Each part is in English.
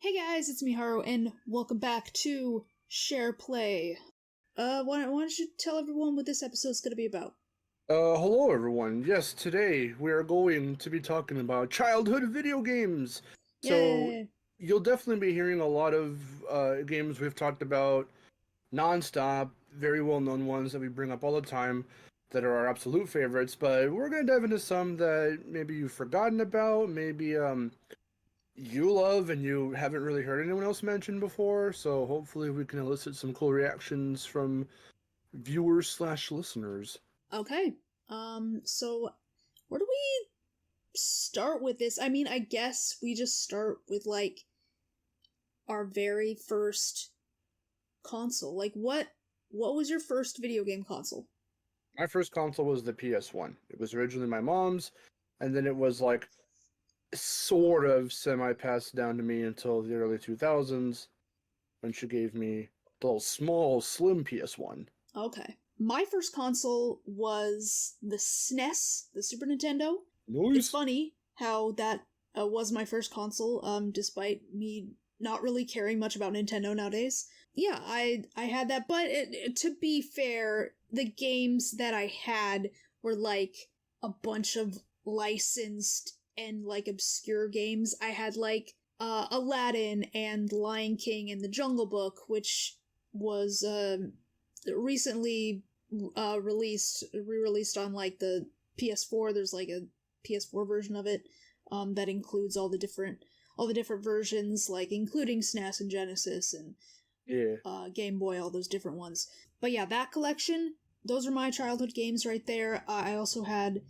Hey guys, it's Miharu, and welcome back to SharePlay. Why don't you tell everyone what this episode's gonna be about? Hello everyone. Yes, today we are going to be talking about childhood video games. So Yay! you'll definitely be hearing a lot of games we've talked about nonstop, very well-known ones that we bring up all the time that are our absolute favorites. But we're gonna dive into some that maybe you've forgotten about, maybe you love and you haven't really heard anyone else mention before. So hopefully we can elicit some cool reactions from viewers slash listeners. Okay, so where do we start with this? I mean, I guess we just start with, like, our very first console. Like, what was your first video game console? My first console was the PS1. It was originally my mom's, and then it was like sort of semi passed down to me until the early 2000s when she gave me the little small, slim PS1. Okay. My first console was the SNES, the Super Nintendo. It's Nice. funny how that was my first console, despite me not really caring much about Nintendo nowadays. Yeah, I had that, but to be fair, the games that I had were like a bunch of licensed and like obscure games. I had like Aladdin and Lion King and The Jungle Book, which was recently re-released on like the PS4. There's like a PS4 version of it that includes all the different versions, like including SNES and Genesis and Yeah. Game Boy, all those different ones. But yeah, that collection, those are my childhood games right there. I also had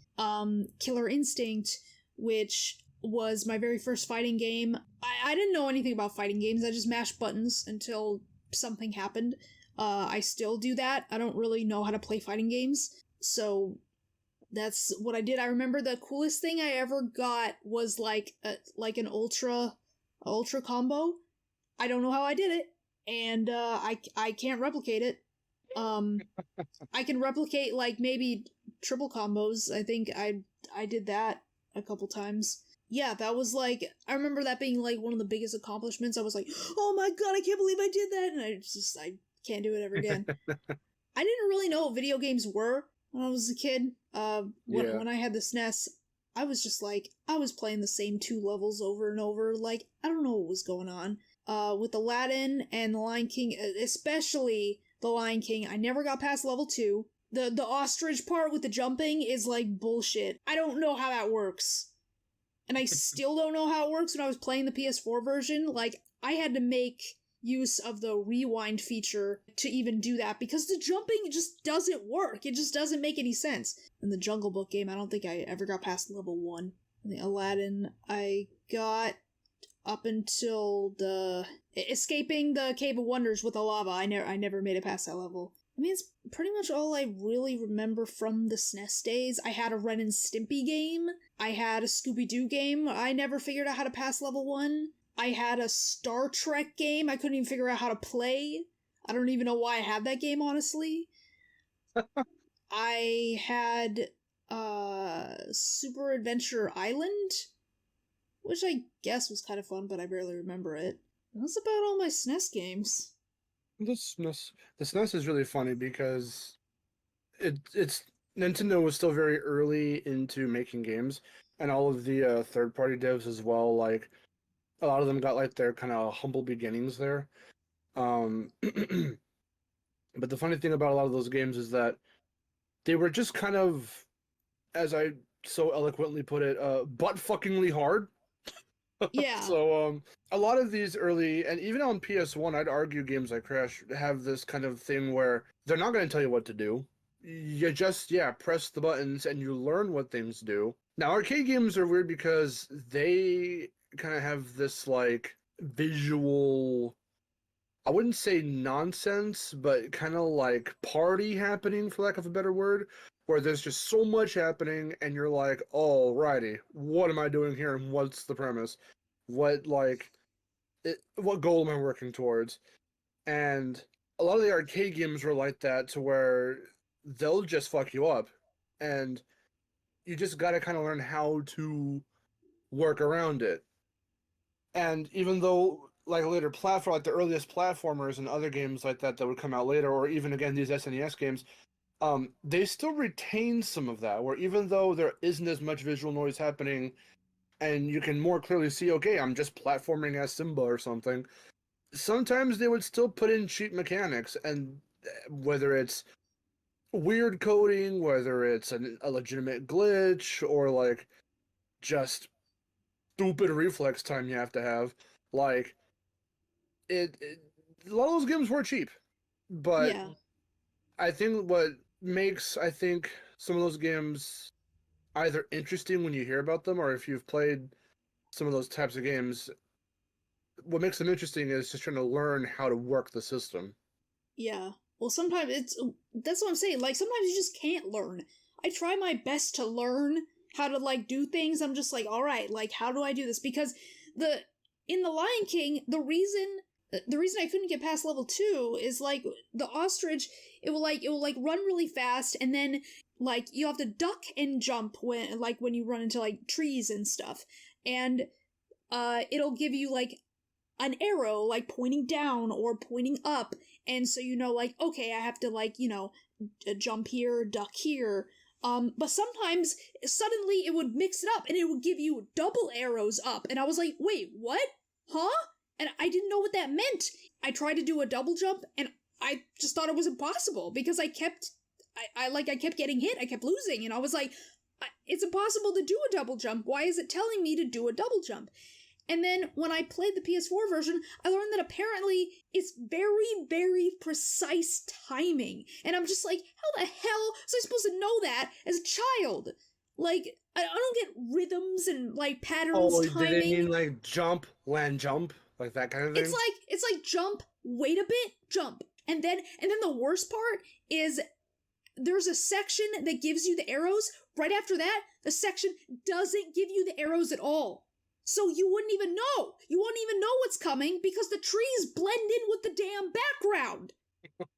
Killer Instinct, which was my very first fighting game. I didn't know anything about fighting games. I just mashed buttons until something happened. I still do that. I don't really know how to play fighting games, so that's what I did. I remember the coolest thing I ever got was like an ultra combo. I don't know how I did it, and I can't replicate it. I can replicate like maybe triple combos. I think I did that a couple times. Yeah, that was like, I remember that being like one of the biggest accomplishments. I was like, oh my god, I can't believe I did that, and I can't do it ever again. I didn't really know what video games were when I was a kid. Yeah. When I had the SNES, I was just like, I was playing the same two levels over and over. Like, I don't know what was going on. With Aladdin and the Lion King, especially the Lion King, I never got past level 2. The ostrich part with the jumping is like bullshit. I don't know how that works. And I still don't know how it works when I was playing the PS4 version. Like, I had to make use of the rewind feature to even do that because the jumping just doesn't work. It just doesn't make any sense. In the Jungle Book game, I don't think I ever got past level 1. In the Aladdin, I got up until the escaping the Cave of Wonders with the lava. I never made it past that level. I mean, it's pretty much all I really remember from the SNES days. I had a Ren and Stimpy game. I had a Scooby-Doo game. I never figured out how to pass level 1. I had a Star Trek game I couldn't even figure out how to play. I don't even know why I had that game, honestly. I had Super Adventure Island, which I guess was kind of fun, but I barely remember it. That's about all my SNES games. The SNES is really funny because it's Nintendo was still very early into making games, and all of the third-party devs as well. Like a lot of them got like their kind of humble beginnings there. But the funny thing about a lot of those games is that they were just kind of, as I so eloquently put it, butt fuckingly hard. Yeah. So a lot of these early, and even on PS1, I'd argue games like Crash have this kind of thing where they're not going to tell you what to do. You just, yeah, press the buttons and you learn what things do. Now, arcade games are weird because they kind of have this like visual, I wouldn't say nonsense, but kind of like party happening, for lack of a better word, where there's just so much happening, and you're like, alrighty, what am I doing here, and what's the premise? What goal am I working towards? And a lot of the arcade games were like that, to where they'll just fuck you up, and you just gotta kind of learn how to work around it. And even though like later platform, like the earliest platformers and other games like that would come out later, or even again these SNES games, they still retain some of that. Where even though there isn't as much visual noise happening, and you can more clearly see, okay, I'm just platforming as Simba or something. Sometimes they would still put in cheap mechanics, and whether it's weird coding, whether it's a legitimate glitch, or like just stupid reflex time you have to have, like it a lot of those games were cheap, but Yeah. I think what makes some of those games either interesting when you hear about them, or if you've played some of those types of games, what makes them interesting is just trying to learn how to work the system. Yeah. Well, sometimes that's what I'm saying. Like, sometimes you just can't learn. I try my best to learn how to, like, do things. I'm just like, all right, like, how do I do this? Because in The Lion King, the reason I couldn't get past level 2 is, like, the ostrich, it will run really fast, and then, like, you have to duck and jump when you run into, like, trees and stuff. And, it'll give you, like, an arrow, like, pointing down or pointing up, and so like, okay, I have to, like, jump here, duck here. But sometimes, suddenly, it would mix it up, and it would give you double arrows up, and I was like, wait, what? Huh? And I didn't know what that meant. I tried to do a double jump, and I just thought it was impossible, because I kept getting hit, I kept losing, and I was like, it's impossible to do a double jump, why is it telling me to do a double jump? And then when I played the PS4 version, I learned that apparently it's very, very precise timing. And I'm just like, how the hell was I supposed to know that as a child? Like, I don't get rhythms and, like, patterns, timing. Did they mean, like, jump, land, jump? Like that kind of thing? It's like jump, wait a bit, jump. And then the worst part is there's a section that gives you the arrows. Right after that, the section doesn't give you the arrows at all. So you wouldn't even know. You wouldn't even know what's coming because the trees blend in with the damn background.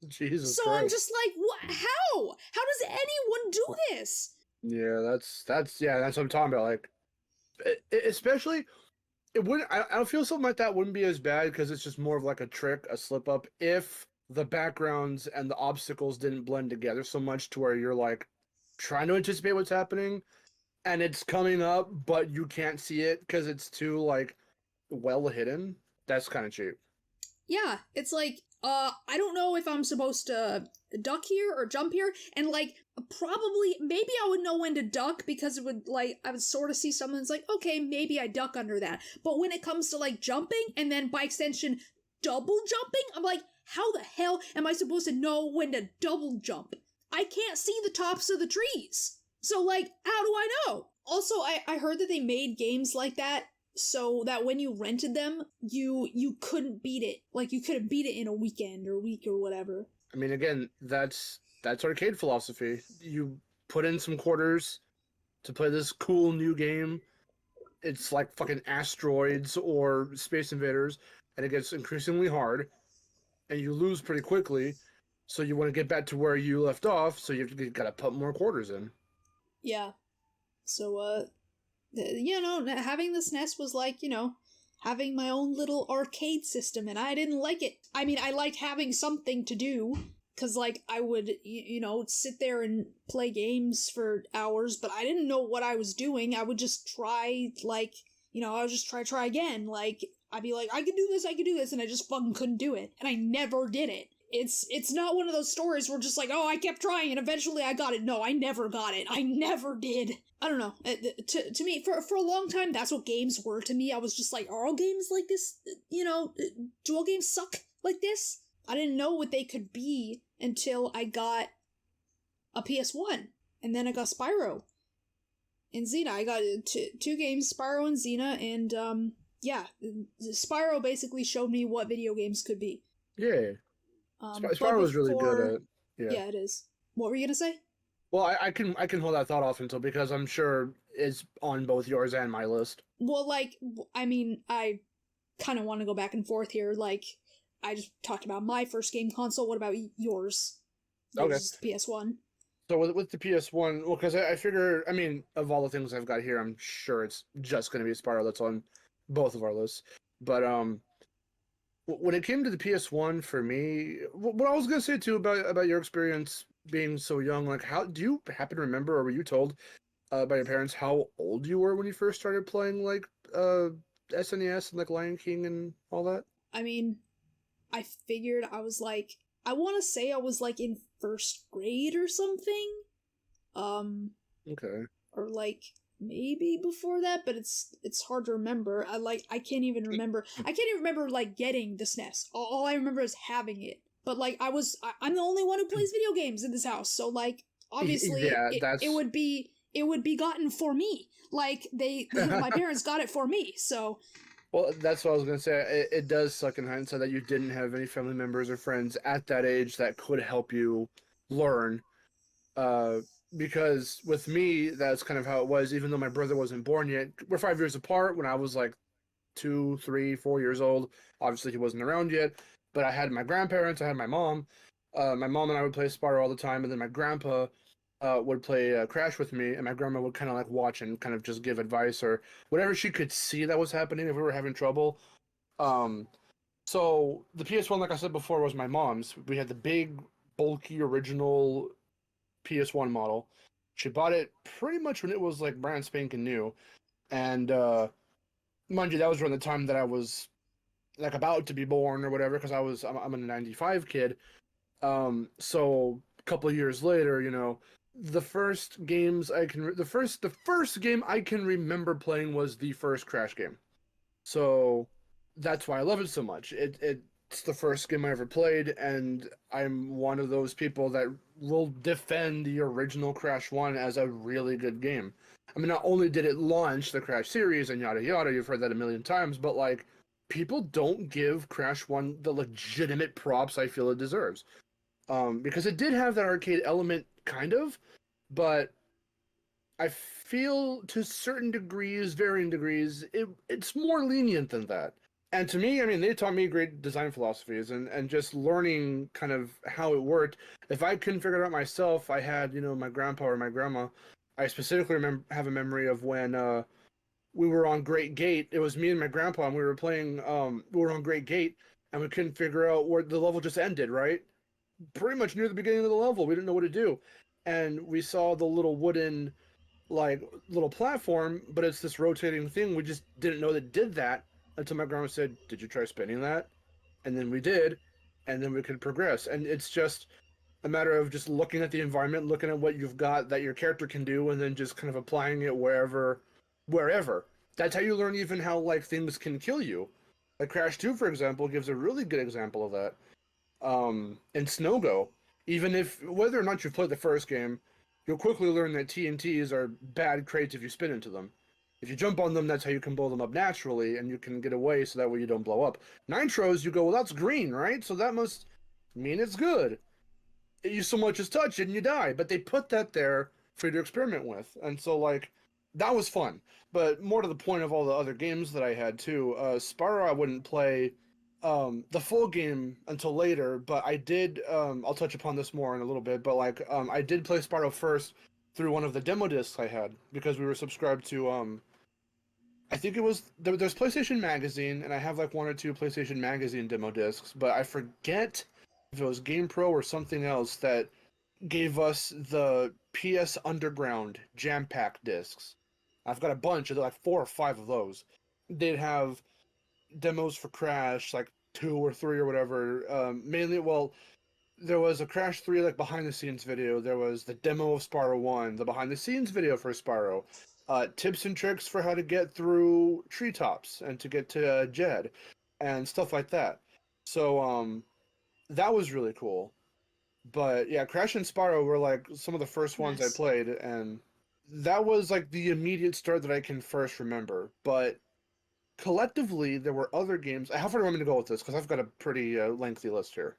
Jesus so Christ. I'm just like, what? How? How does anyone do this? Yeah, that's what I'm talking about. Like, especially, it wouldn't. I don't feel something like that wouldn't be as bad because it's just more of like a trick, a slip up. If the backgrounds and the obstacles didn't blend together so much to where you're like trying to anticipate what's happening, and it's coming up, but you can't see it because it's too, like, well hidden. That's kind of cheap. Yeah, it's like, I don't know if I'm supposed to duck here or jump here, and, like, probably, maybe I would know when to duck because it would, like, I would sort of see something that's like, okay, maybe I duck under that. But when it comes to, like, jumping, and then by extension, double jumping, I'm like, how the hell am I supposed to know when to double jump? I can't see the tops of the trees. So, like, how do I know? Also, I heard that they made games like that so that when you rented them, you couldn't beat it. Like, you couldn't beat it in a weekend or week or whatever. I mean, again, that's arcade philosophy. You put in some quarters to play this cool new game. It's like fucking Asteroids or Space Invaders, and it gets increasingly hard, and you lose pretty quickly. So you want to get back to where you left off, so you gotta put more quarters in. Yeah. So, having this NES was like, having my own little arcade system, and I didn't like it. I mean, I liked having something to do, because, like, I would, sit there and play games for hours, but I didn't know what I was doing. I would just try, like, I would just try again. Like, I'd be like, I could do this, and I just fucking couldn't do it. And I never did it. It's not one of those stories where just like, oh, I kept trying and eventually I got it. No, I never got it. I never did. I don't know. To me, for a long time, that's what games were to me. I was just like, are all games like this? Do all games suck like this? I didn't know what they could be until I got a PS1. And then I got Spyro and Xena. I got two games, Spyro and Xena, and yeah, Spyro basically showed me what video games could be. Yeah. Spyro was really good at. Yeah, it is. What were you gonna say? Well, I can hold that thought off until, because I'm sure it's on both yours and my list. Well, like, I mean, I kind of want to go back and forth here. Like, I just talked about my first game console. What about yours? Okay. PS1. So with the PS1, well, because I figure, I mean, of all the things I've got here, I'm sure it's just going to be Spyro that's on both of our lists. But When it came to the PS1 for me, what I was gonna say too about your experience being so young, like how do you happen to remember, or were you told by your parents how old you were when you first started playing like SNES and like Lion King and all that? I mean, I figured I was like, I want to say I was like in first grade or something. Um, Okay. or like maybe before that, but it's hard to remember. I can't even remember. I can't even remember like getting the SNES. All I remember is having it. But like I'm the only one who plays video games in this house, so like obviously Yeah, it that's would be gotten for me. Like my parents got it for me. So well, that's what I was gonna say. It does suck in hindsight that you didn't have any family members or friends at that age that could help you learn. Uh, because with me, that's kind of how it was. Even though my brother wasn't born yet, we're 5 years apart. When I was like 2, 3, 4 years old, obviously he wasn't around yet. But I had my grandparents, I had my mom. My mom and I would play Spyro all the time, and then my grandpa would play Crash with me, and my grandma would kind of like watch and kind of just give advice or whatever she could see that was happening if we were having trouble. Um, so the PS1, like I said before, was my mom's. We had the big, bulky, original PS1 model. She bought it pretty much when it was like brand spanking new, and mind you, that was around the time that I was like about to be born or whatever, because I'm a '95 kid. So a couple of years later, the first game I can remember playing was the first Crash game. So that's why I love it so much. It's the first game I ever played, and I'm one of those people that will defend the original Crash 1 as a really good game. I mean, not only did it launch the Crash series and yada yada, you've heard that a million times, but like, people don't give Crash 1 the legitimate props I feel it deserves. Because it did have that arcade element, kind of, but I feel to certain degrees, varying degrees, it's more lenient than that. And to me, I mean, they taught me great design philosophies and just learning kind of how it worked. If I couldn't figure it out myself, I had, my grandpa or my grandma. I specifically have a memory of when we were on Great Gate. It was me and my grandpa, and we were playing, we were on Great Gate, and we couldn't figure out where the level just ended, right? Pretty much near the beginning of the level. We didn't know what to do. And we saw the little wooden like little platform, but it's this rotating thing. We just didn't know that did that until my grandma said, "Did you try spinning that?" And then we did, and then we could progress. And it's just a matter of just looking at the environment, looking at what you've got that your character can do, and then just kind of applying it wherever. That's how you learn even how like things can kill you. Like Crash 2, for example, gives a really good example of that. And Snowgo, even if whether or not you've played the first game, you'll quickly learn that TNTs are bad crates if you spin into them. If you jump on them, that's how you can blow them up naturally, and you can get away so that way you don't blow up. Nitros, you go, well, that's green, right? So that must mean it's good. You so much as touch it and you die. But they put that there for you to experiment with. And so, like, that was fun. But more to the point of all the other games that I had, too, Spyro I wouldn't play the full game until later, but I did, I'll touch upon this more in a little bit, but like, I did play Spyro first through one of the demo discs I had, because we were subscribed to, I think it was, there's PlayStation Magazine, and I have like one or two PlayStation Magazine demo discs, but I forget if it was GamePro or something else that gave us the PS Underground Jam Pack discs. I've got a bunch, like 4 or 5 of those. They'd have demos for Crash, like 2 or 3 or whatever. Mainly, well, there was a Crash 3 like behind the scenes video. There was the demo of Spyro 1, the behind the scenes video for Spyro, tips and tricks for how to get through treetops and to get to Jed, and stuff like that. So that was really cool. But yeah, Crash and Spyro were like some of the first ones I nice. played, and that was like the immediate start that I can first remember. But collectively, there were other games. How far do you want me to go with this? Because I've got a pretty lengthy list here.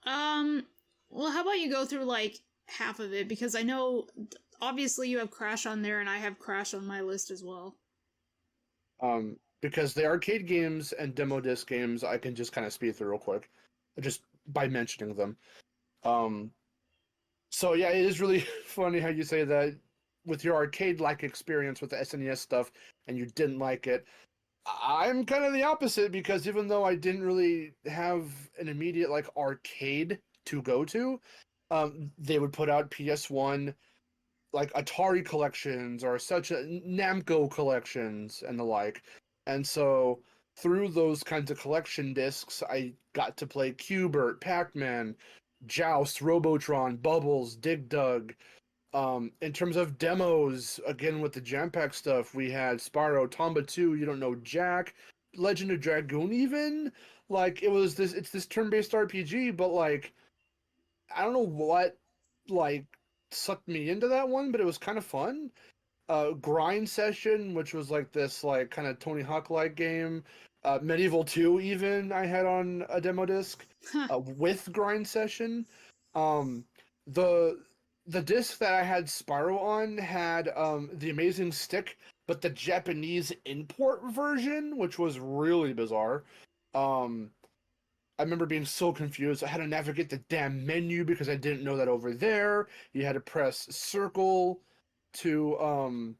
Um, well, how about you go through like half of it, because I know obviously you have Crash on there and I have Crash on my list as well. Because the arcade games and demo disc games, I can just kind of speed through real quick, just by mentioning them. Um, so yeah, it is really funny how you say that with your arcade-like experience with the SNES stuff, and you didn't like it. I'm kind of the opposite because even though I didn't really have an immediate like arcade to go to, they would put out PS1 like Atari collections or such Namco collections and the like. And so through those kinds of collection discs, I got to play Q*bert, Pac-Man, Joust, Robotron, Bubbles, Dig Dug. In terms of demos, again with the Jam Pack stuff, we had Spyro, Tomba 2, You Don't Know Jack, Legend of Dragoon even. Like it's this turn-based RPG, but like I don't know what like sucked me into that one, but it was kind of fun. Grind Session, which was like this like kind of Tony Hawk like game. Medieval 2 even I had on a demo disc Huh. with Grind Session. Um, the the disc that I had Spyro on had the Amazing Stick, but the Japanese import version, which was really bizarre. Um, I remember being so confused. I had to navigate the damn menu because I didn't know that over there. You had to press circle to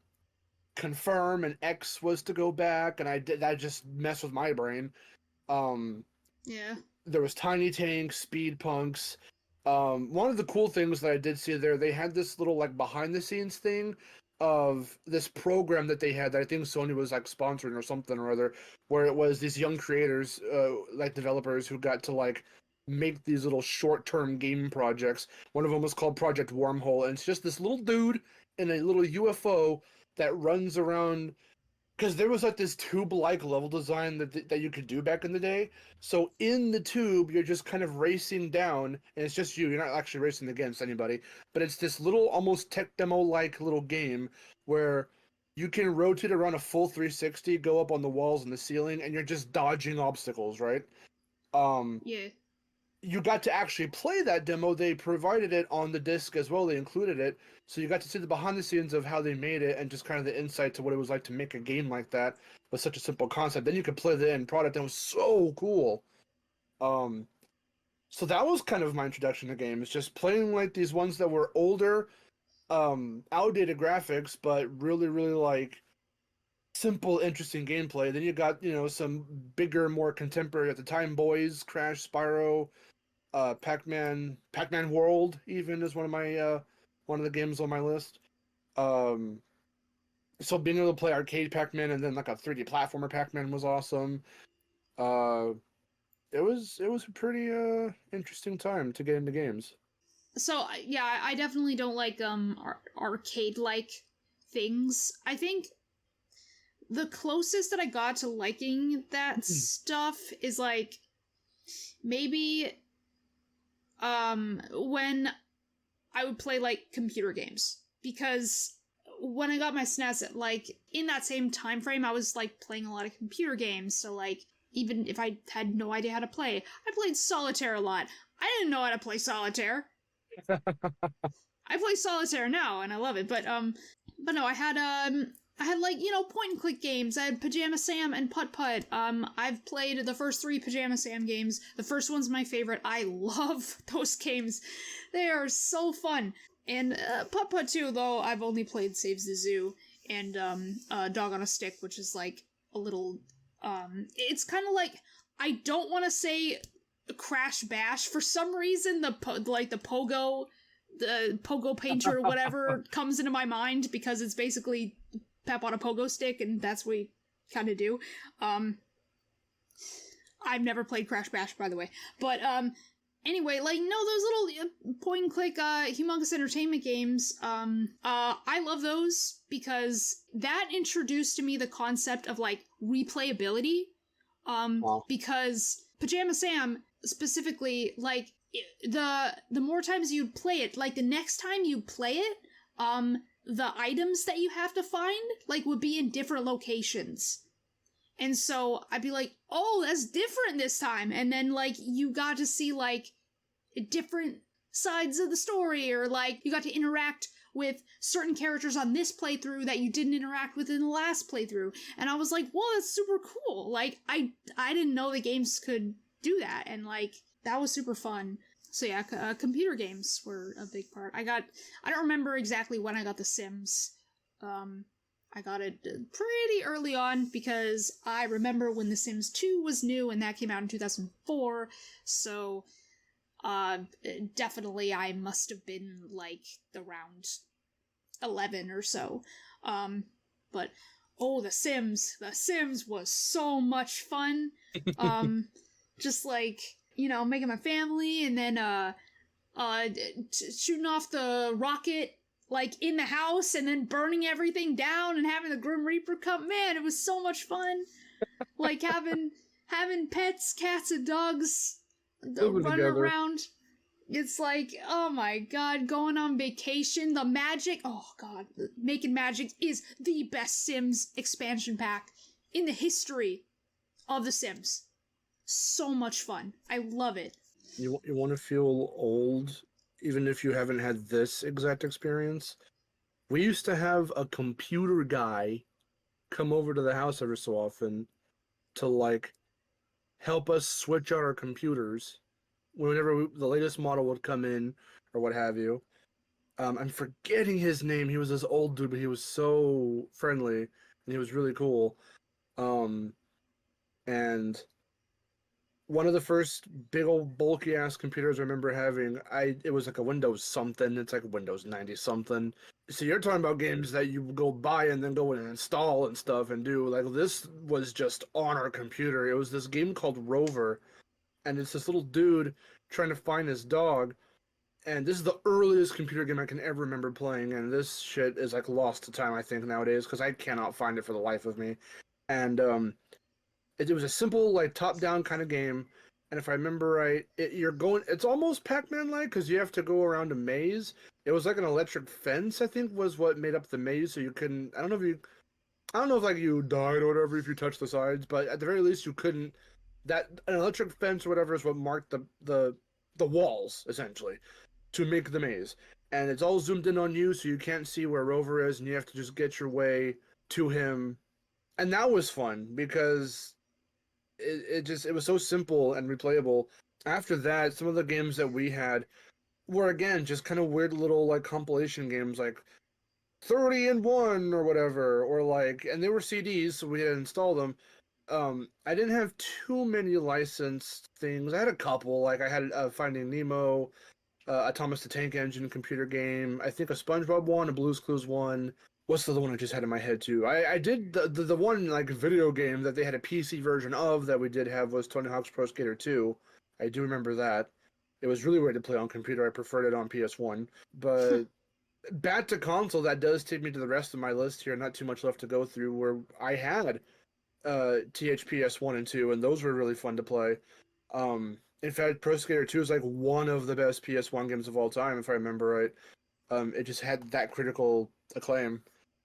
confirm, and X was to go back, and I did that just messed with my brain. Um, Yeah. there was Tiny Tanks, Speed Punks. One of the cool things that I did see there, they had this little like behind the scenes thing of this program that they had that I think Sony was like sponsoring or something or other, where it was these young creators, like developers who got to like make these little short term game projects. One of them was called Project Wormhole, and it's just this little dude in a little UFO that runs around because there was like this tube-like level design that you could do back in the day. So in the tube, you're just kind of racing down, and it's just you. You're not actually racing against anybody, but it's this little, almost tech demo-like little game where you can rotate around a full 360, go up on the walls and the ceiling, and you're just dodging obstacles, right? Um, Yeah. you got to actually play that demo. They provided it on the disc as well. They included it. So you got to see the behind the scenes of how they made it and just kind of the insight to what it was like to make a game like that with such a simple concept. Then you could play the end product, and it was so cool. Um, so that was kind of my introduction to games, just playing like these ones that were older, outdated graphics, but really, really like simple, interesting gameplay. Then you got, some bigger, more contemporary at the time boys, Crash, Spyro, Pac-Man World even is one of the games on my list. Um, so being able to play arcade Pac-Man and then like a 3D platformer Pac-Man was awesome. Uh, it was a pretty interesting time to get into games. So yeah, I definitely don't like arcade like things. I think the closest that I got to liking that stuff is like maybe when I would play like computer games, because when I got my SNES, like in that same time frame, I was like playing a lot of computer games. So like even if I had no idea how to play, I played solitaire a lot. I didn't know how to play solitaire. I play solitaire now and I love it, but no, I had like, point and click games. I had Pajama Sam and Putt Putt. I've played the first 3 Pajama Sam games. The first one's my favorite. I love those games. They are so fun. And Putt Putt 2, though, I've only played Saves the Zoo and Dog on a Stick, which is like a little it's kind of like, I don't want to say Crash Bash for some reason. The pogo painter or whatever comes into my mind because it's basically Pep on a pogo stick, and that's what we kind of do. I've never played Crash Bash, by the way, but anyway, like, no, those little point and click humongous entertainment games, I love those because that introduced to me the concept of like replayability. Wow. Because Pajama Sam specifically, like, the more times you play it, like the next time you play it, the items that you have to find like would be in different locations. And so I'd be like, oh, that's different this time. And then like you got to see like different sides of the story, or like you got to interact with certain characters on this playthrough that you didn't interact with in the last playthrough. And I was like, whoa, that's super cool. Like I didn't know the games could do that, and like that was super fun. So yeah, computer games were a big part. I don't remember exactly when I got The Sims. I I got it pretty early on because I remember when The Sims 2 was new and that came out in 2004. So, definitely I must have been like around 11 or so. But oh, The Sims. The Sims was so much fun. Just like, making my family and then, shooting off the rocket like in the house and then burning everything down and having the Grim Reaper come. Man, it was so much fun. Like having pets, cats and dogs Living running together. around. It's like, oh my god, going on vacation, the magic. Oh god, Making Magic is the best Sims expansion pack in the history of The Sims. So much fun. I love it. You want to feel old, even if you haven't had this exact experience? We used to have a computer guy come over to the house every so often to like help us switch out our computers whenever the latest model would come in or what have you. I'm forgetting his name. He was this old dude, but he was so friendly and he was really cool. Um, and one of the first big old bulky ass computers I remember having, it was like a Windows something. It's like Windows 90 something. So you're talking about games that you go buy and then go and install and stuff and do. Like this was just on our computer. It was this game called Rover, and it's this little dude trying to find his dog. And this is the earliest computer game I can ever remember playing, and this shit is like lost to time I think nowadays because I cannot find it for the life of me. And it was a simple like top-down kind of game, and if I remember right, it's almost Pac-Man like because you have to go around a maze. It was like an electric fence, I think, was what made up the maze, so you couldn't. I don't know if like you died or whatever if you touched the sides, but at the very least you couldn't. That an electric fence or whatever is what marked the walls essentially to make the maze, and it's all zoomed in on you, so you can't see where Rover is, and you have to just get your way to him, and that was fun because it was so simple and replayable. After that, some of the games that we had were again just kind of weird little like compilation games like 30 and 1 or whatever, or like, and they were CDs, so we had to install them. I didn't have too many licensed things. I had a couple, like I had Finding Nemo, a Thomas the Tank Engine computer game, I think a SpongeBob one, a Blue's Clues one. What's the other one I just had in my head too? I did the one like video game that they had a PC version of that we did have was Tony Hawk's Pro Skater 2. I do remember that. It was really weird to play on computer. I preferred it on PS1. But back to console, that does take me to the rest of my list here. Not too much left to go through where I had THPS 1 and 2, and those were really fun to play. In fact, Pro Skater 2 is like one of the best PS1 games of all time, if I remember right. It just had that critical acclaim,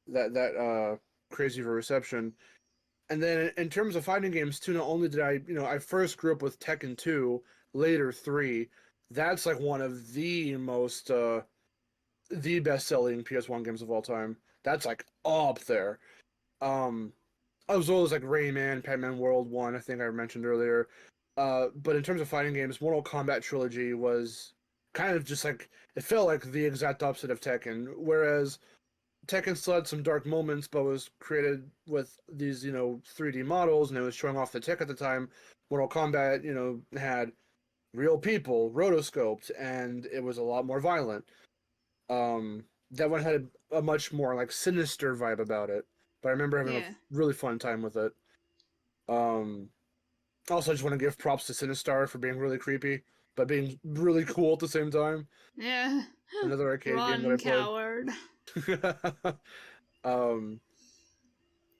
that crazy for reception. And then in terms of fighting games too, not only did I first grew up with Tekken 2, later 3. That's like one of the most the best-selling PS1 games of all time. That's like up there. As well as like Rayman, Pac-Man World 1, I think I mentioned earlier. But in terms of fighting games, Mortal Kombat Trilogy was kind of just like, it felt like the exact opposite of Tekken. Whereas Tekken still had some dark moments, but was created with these, 3D models, and it was showing off the tech at the time. Mortal Kombat, had real people, rotoscoped, and it was a lot more violent. That one had a much more like sinister vibe about it. But I remember having a really fun time with it. Also, I just want to give props to Sinistar for being really creepy, but being really cool at the same time. Yeah. Another arcade game that I played. Coward.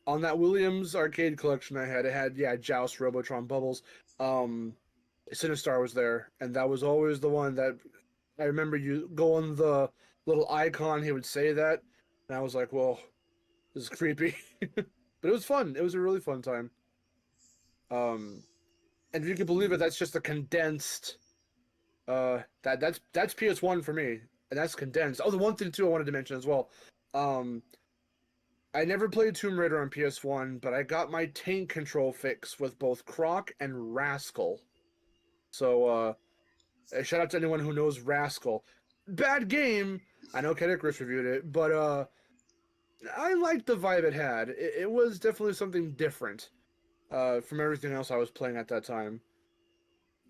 On that Williams arcade collection I had, it had Joust, Robotron, Bubbles. Sinistar was there, and that was always the one that I remember. You go on the little icon, he would say that, and I was like, "Well, this is creepy," but it was fun. It was a really fun time. And if you can believe it, that's just a condensed. That's PS1 for me, and that's condensed. Oh, the one thing too I wanted to mention as well. I never played Tomb Raider on PS1, but I got my tank control fix with both Croc and Rascal. So, shout out to anyone who knows Rascal. Bad game. I know Kedikris reviewed it, but I liked the vibe it had. It was definitely something different from everything else I was playing at that time.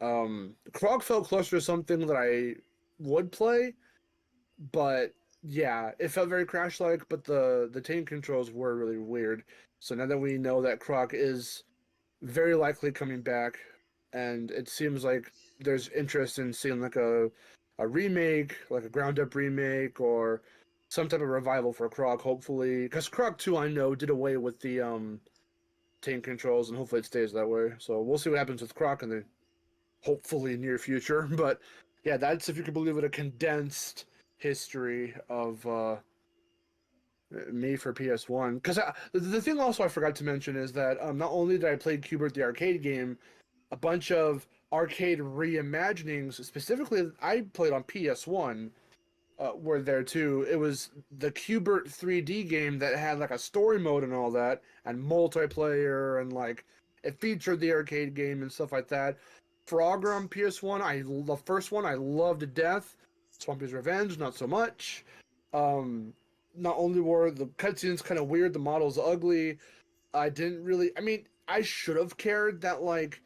Krogfeld Cluster is something that I would play, but yeah, it felt very Crash-like, but the tank controls were really weird. So now that we know that Croc is very likely coming back, and it seems like there's interest in seeing like a remake, like a ground up remake, or some type of revival for Croc, hopefully. Because Croc 2, I know, did away with the tank controls, and hopefully it stays that way. So we'll see what happens with Croc in the hopefully near future. But yeah, that's, if you can believe it, a condensed history of me for PS1. Because the thing also I forgot to mention is that not only did I play Qbert the arcade game, a bunch of arcade reimaginings, specifically I played on PS1, were there too. It was the Qbert 3D game that had like a story mode and all that, and multiplayer, and like it featured the arcade game and stuff like that. Frogger on PS1, the first one I loved to death. Swampy's Revenge, not so much. Um, Not only were the cutscenes kind of weird, the models ugly. I didn't really. I mean, I should have cared that like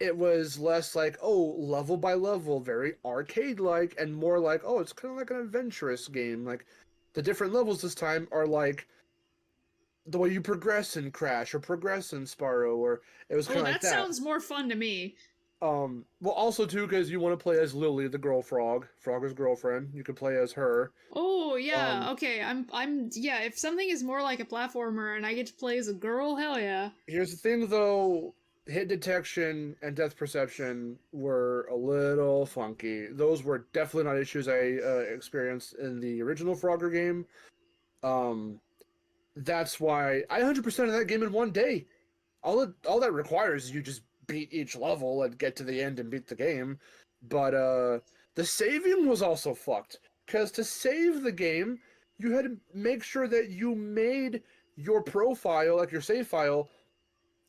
it was less like, oh, level by level, very arcade like, and more like, oh, it's kind of like an adventurous game. Like the different levels this time are like the way you progress in Crash or progress in Spyro, or it was kind Oh, of like that that. sounds more fun to me. Well, also too, because you want to play as Lily, the girl frog, Frogger's girlfriend. You could play as her. Oh yeah, Um, okay. Yeah. If something is more like a platformer and I get to play as a girl, hell yeah. Here's the thing, though. Hit detection and depth perception were a little funky. Those were definitely not issues I experienced in the original Frogger game. Um, that's why I 100% of that game in one day. All that requires is you just beat each level and get to the end and beat the game. But the saving was also fucked, because to save the game, you had to make sure that you made your profile, like your save file,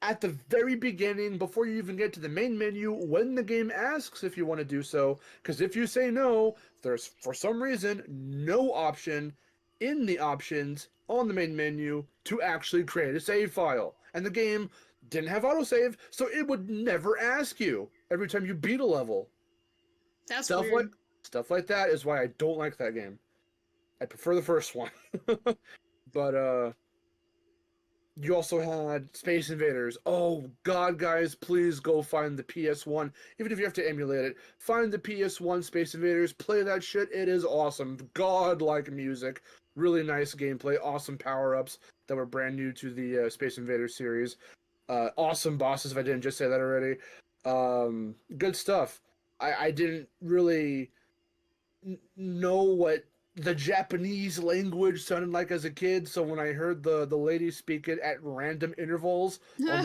at the very beginning before you even get to the main menu when the game asks if you want to do so. Because if you say no, there's for some reason no option in the options on the main menu to actually create a save file. And the game didn't have autosave, so it would never ask you every time you beat a level. That's Stuff like weird. stuff like that is why I don't like that game. I prefer the first one. But you also had Space Invaders. Oh God, guys, please go find the PS1. Even if you have to emulate it, find the PS1 Space Invaders. Play that shit. It is awesome. God-like music. Really nice gameplay. Awesome power-ups that were brand new to the Space Invaders series. Awesome bosses, if I didn't just say that already. Good stuff. I didn't really know what the Japanese language sounded like as a kid, so when I heard the lady speak it at random intervals on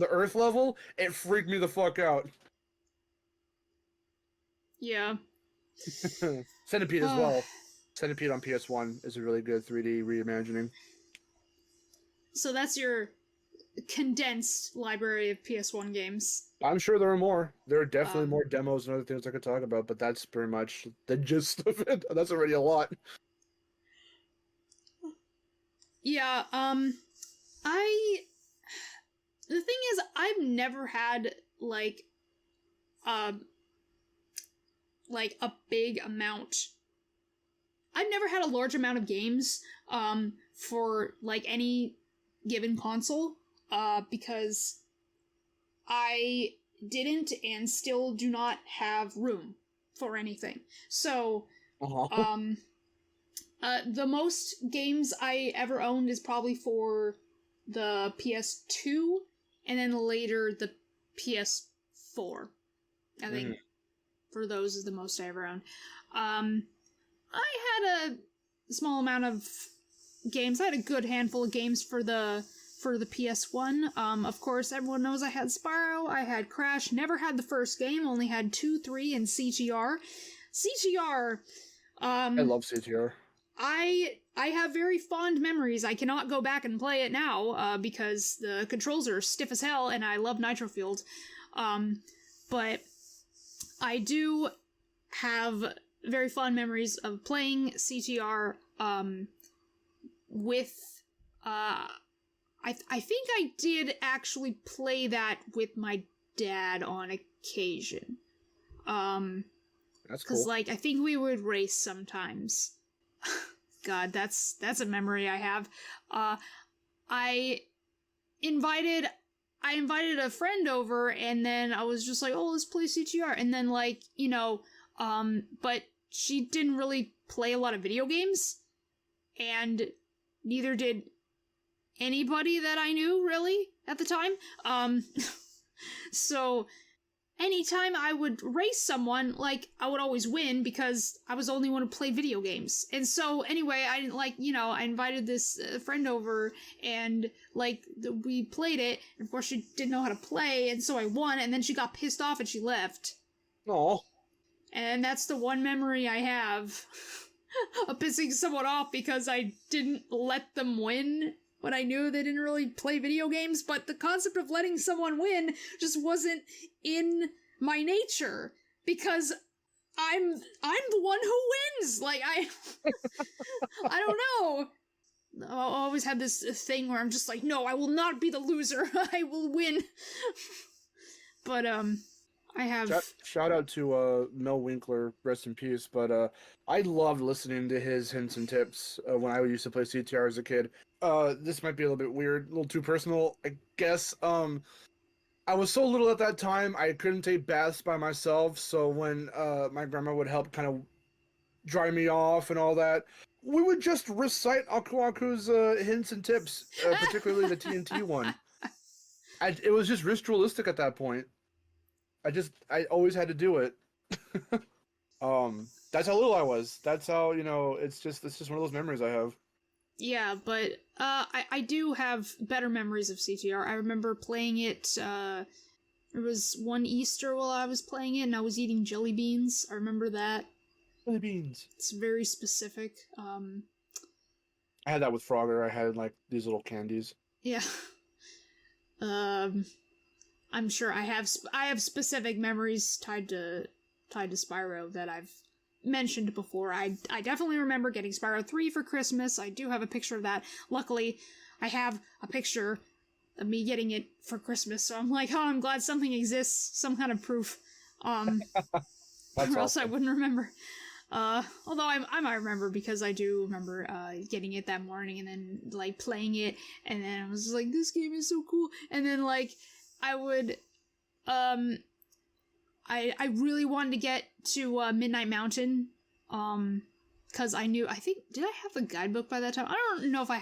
the Earth level, it freaked me the fuck out. Yeah. Centipede as well. Centipede on PS1 is a really good 3D reimagining. So that's your condensed library of PS1 games. I'm sure there are more. There are definitely Um, more demos and other things I could talk about, but that's pretty much the gist of it. That's already a lot. yeah, I the thing is I've never had um like a big amount. I've never had a large amount of games for like any given console because I didn't and still do not have room for anything. So Uh-huh. the most games I ever owned is probably for the PS2 and then later the PS4. I think for those is the most I ever owned. I had a small amount of games. I had a good handful of games for the PS1. Of course, everyone knows I had Spyro, I had Crash, never had the first game, only had 2, 3, and CGR. CGR, I love CTR. I have very fond memories. I cannot go back and play it now because the controls are stiff as hell, and I love Nitro Field. But I do have very fond memories of playing CTR with, I think I did actually play that with my dad on occasion. That's cool. 'Cause, like, I think we would race sometimes. God, that's a memory I have. I invited a friend over, and then I was just like, oh, let's play CTR. And then, like, you know, but she didn't really play a lot of video games, and neither did anybody that I knew, really, at the time. So anytime I would race someone, like, I would always win because I was the only one to play video games. And so, anyway, I didn't, like, you know, I invited this friend over, and, like, we played it, and of course she didn't know how to play, and so I won, and then she got pissed off and she left. Aw. And that's the one memory I have of pissing someone off because I didn't let them win when I knew they didn't really play video games, but the concept of letting someone win just wasn't in my nature, because I'm the one who wins. Like, I don't know. I always had this thing where I'm just like, no, I will not be the loser. I will win. But I have shout out to Mel Winkler, rest in peace. But I loved listening to his hints and tips when I used to play CTR as a kid. This might be a little bit weird, a little too personal, I guess. I was so little at that time, I couldn't take baths by myself. So when my grandma would help kind of dry me off and all that, we would just recite Aku Aku's hints and tips, particularly the TNT one. It was just ritualistic at that point. I always had to do it. That's how little I was. That's how, you know, it's just one of those memories I have. Yeah, but I do have better memories of CTR. I remember playing it, there was one Easter while I was playing it, and I was eating jelly beans. I remember that. Jelly beans. It's very specific. I had that with Frogger. I had, like, these little candies. Yeah. I'm sure I have specific memories tied to Spyro that I've mentioned before. I definitely remember getting Spyro 3 for Christmas. I do have a picture of that. Luckily, I have a picture of me getting it for Christmas, so I'm like, oh, I'm glad something exists, some kind of proof. Or else I wouldn't remember. Although I might remember, because I do remember getting it that morning and then, like, playing it, and then I was like, this game is so cool. And then, like, I would, I really wanted to get to Midnight Mountain, because I think, did I have the guidebook by that time? I don't know if I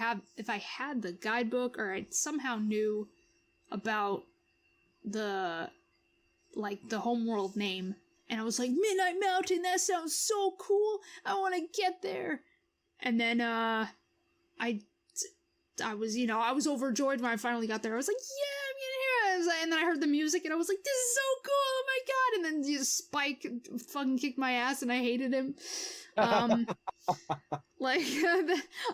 had the guidebook, or I somehow knew about the homeworld name, and I was like, Midnight Mountain, that sounds so cool, I want to get there. And then, I was overjoyed when I finally got there. I was like, yeah, I'm getting here. And then I heard the music, and I was like, this is so cool, oh my god. And then Spike fucking kicked my ass, and I hated him. Like,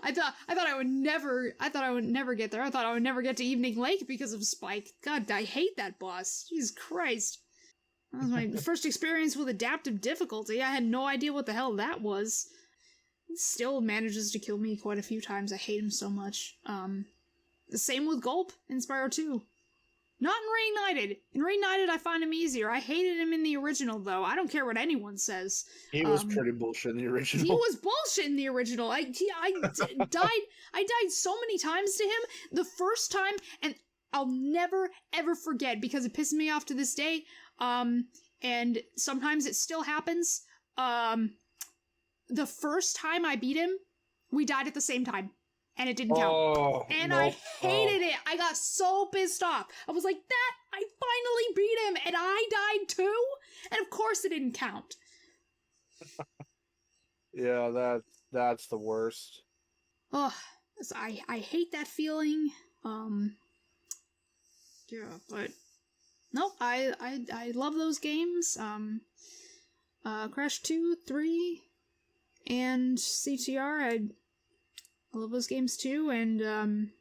I thought I would never get there. I thought I would never get to Evening Lake because of Spike. God, I hate that boss. Jesus Christ. That was my first experience with adaptive difficulty. I had no idea what the hell that was. He still manages to kill me quite a few times. I hate him so much. The same with Gulp in Spyro 2. Not in Reignited. In Reignited, I find him easier. I hated him in the original, though. I don't care what anyone says. He was pretty bullshit in the original. He was bullshit in the original. I died so many times to him. The first time, and I'll never, ever forget, because it pisses me off to this day, and sometimes it still happens. The first time I beat him, we died at the same time. And it didn't count. And nope. I hated it. I got so pissed off. I was like, I finally beat him, and I died too? And of course it didn't count. Yeah, that's the worst. Oh, I hate that feeling. Yeah, but no, I love those games. Crash 2, 3, and CTR, I love those games too. And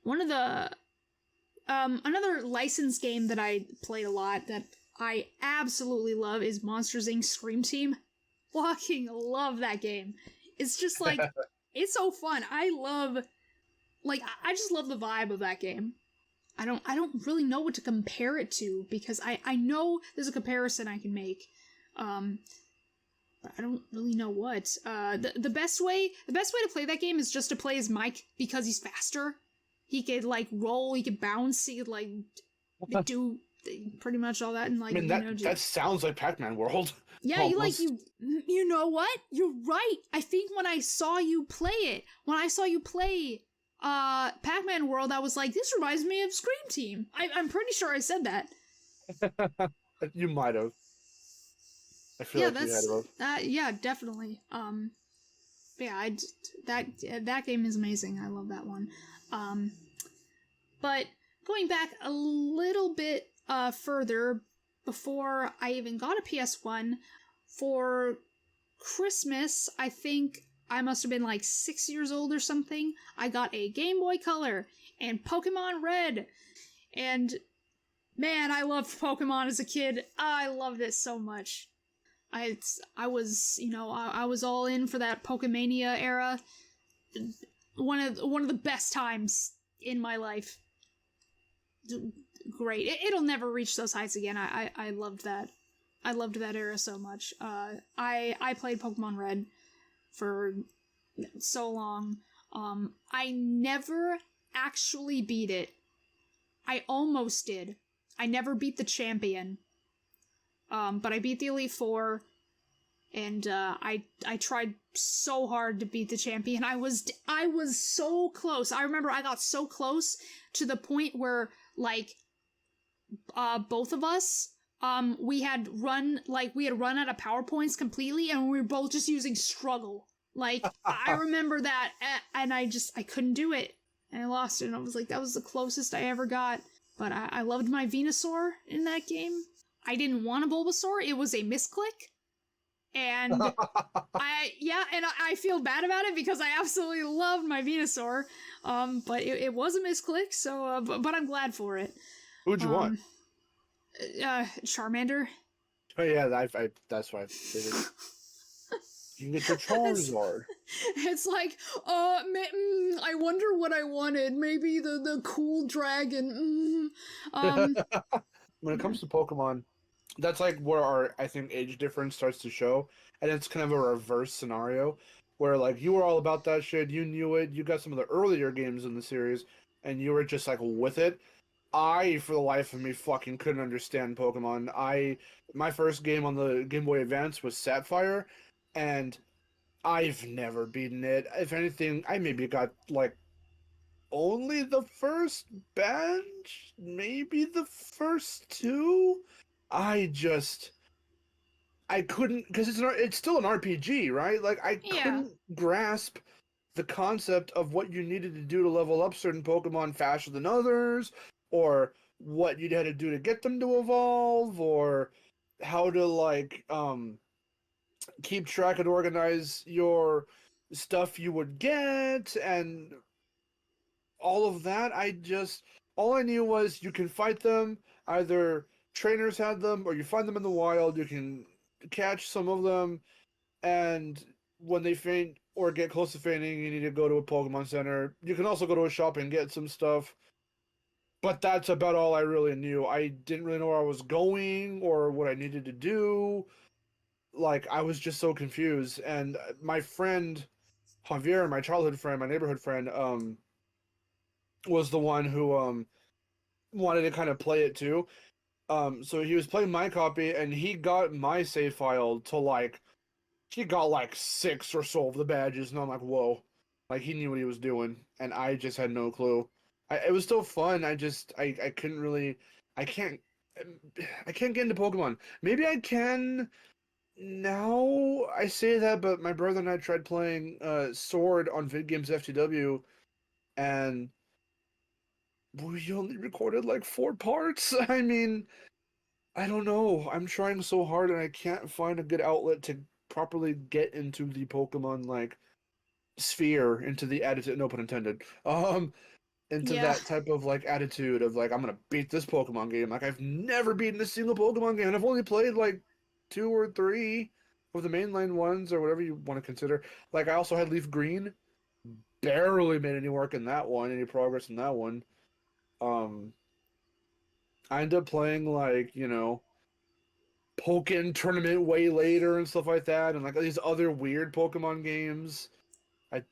one of the another licensed game that I played a lot that I absolutely love is Monsters Inc. Scream Team. Fucking love that game. It's just like It's so fun. I just love the vibe of that game. I don't really know what to compare it to because I know there's a comparison I can make. But I don't really know what. The best way to play that game is just to play as Mike because he's faster. He could like roll, he could bounce, he could like do pretty much all that, and like I mean, that sounds like Pac-Man World. Yeah, almost. you know what? You're right. I think when I saw you play Pac-Man World, I was like, this reminds me of Scream Team. I'm pretty sure I said that. You might have. I feel like you had have. Yeah, definitely. Yeah, that game is amazing. I love that one. But going back a little bit further, before I even got a PS1, for Christmas, I think I must have been like 6 years old or something, I got a Game Boy Color and Pokemon Red. And man, I loved Pokemon as a kid. I loved it so much. I was all in for that Pokemania era. One of the best times in my life. Great. It'll never reach those heights again. I loved that. I loved that era so much. I played Pokemon Red for so long. I never actually beat it. I almost did. I never beat the champion. But I beat the Elite Four, and I tried so hard to beat the champion. I was so close. I remember I got so close to the point where like both of us we had run out of PowerPoints completely, and we were both just using struggle. Like I remember that, and I couldn't do it, and I lost it. And I was like, that was the closest I ever got. But I loved my Venusaur in that game. I didn't want a Bulbasaur. It was a misclick. And I feel bad about it because I absolutely loved my Venusaur. But it was a misclick, so but I'm glad for it. Who'd you want? Charmander. Oh yeah, that's why I figured. You can get your Charizard. It's like, I wonder what I wanted. Maybe the cool dragon. When it comes to Pokemon, that's like where our, I think, age difference starts to show. And it's kind of a reverse scenario where like you were all about that shit, you knew it, you got some of the earlier games in the series, and you were just like with it. I, for the life of me, fucking couldn't understand Pokemon. My first game on the Game Boy Advance was Sapphire, and I've never beaten it. If anything, I maybe got like only the first bench, maybe the first two. I couldn't, because it's still an RPG, right? Like I couldn't grasp the concept of what you needed to do to level up certain Pokemon faster than others, or what you'd had to do to get them to evolve, or how to like keep track and organize your stuff you would get, and all of that. All I knew was you can fight them, either trainers had them, or you find them in the wild, you can catch some of them, and when they faint or get close to fainting, you need to go to a Pokemon Center. You can also go to a shop and get some stuff. But that's about all I really knew. I didn't really know where I was going or what I needed to do. Like, I was just so confused. And my friend, Javier, my childhood friend, my neighborhood friend, was the one who wanted to kind of play it too. So he was playing my copy, and he got my save file to like, he got like 6 or so of the badges, and I'm like, whoa. Like, he knew what he was doing, and I just had no clue. It was still fun. I couldn't really, I can't get into Pokemon. Maybe I can now. I say that, but my brother and I tried playing Sword on VidGames FTW, and we only recorded like 4 parts. I mean, I don't know. I'm trying so hard, and I can't find a good outlet to properly get into the Pokemon like sphere, into the attitude. No pun intended. Into that type of like attitude of like, I'm gonna beat this Pokemon game. Like, I've never beaten a single Pokemon game, and I've only played like 2 or 3 of the mainline ones, or whatever you want to consider. Like, I also had Leaf Green, barely made any progress in that one. I ended up playing like, Pokken Tournament way later and stuff like that, and like these other weird Pokemon games. I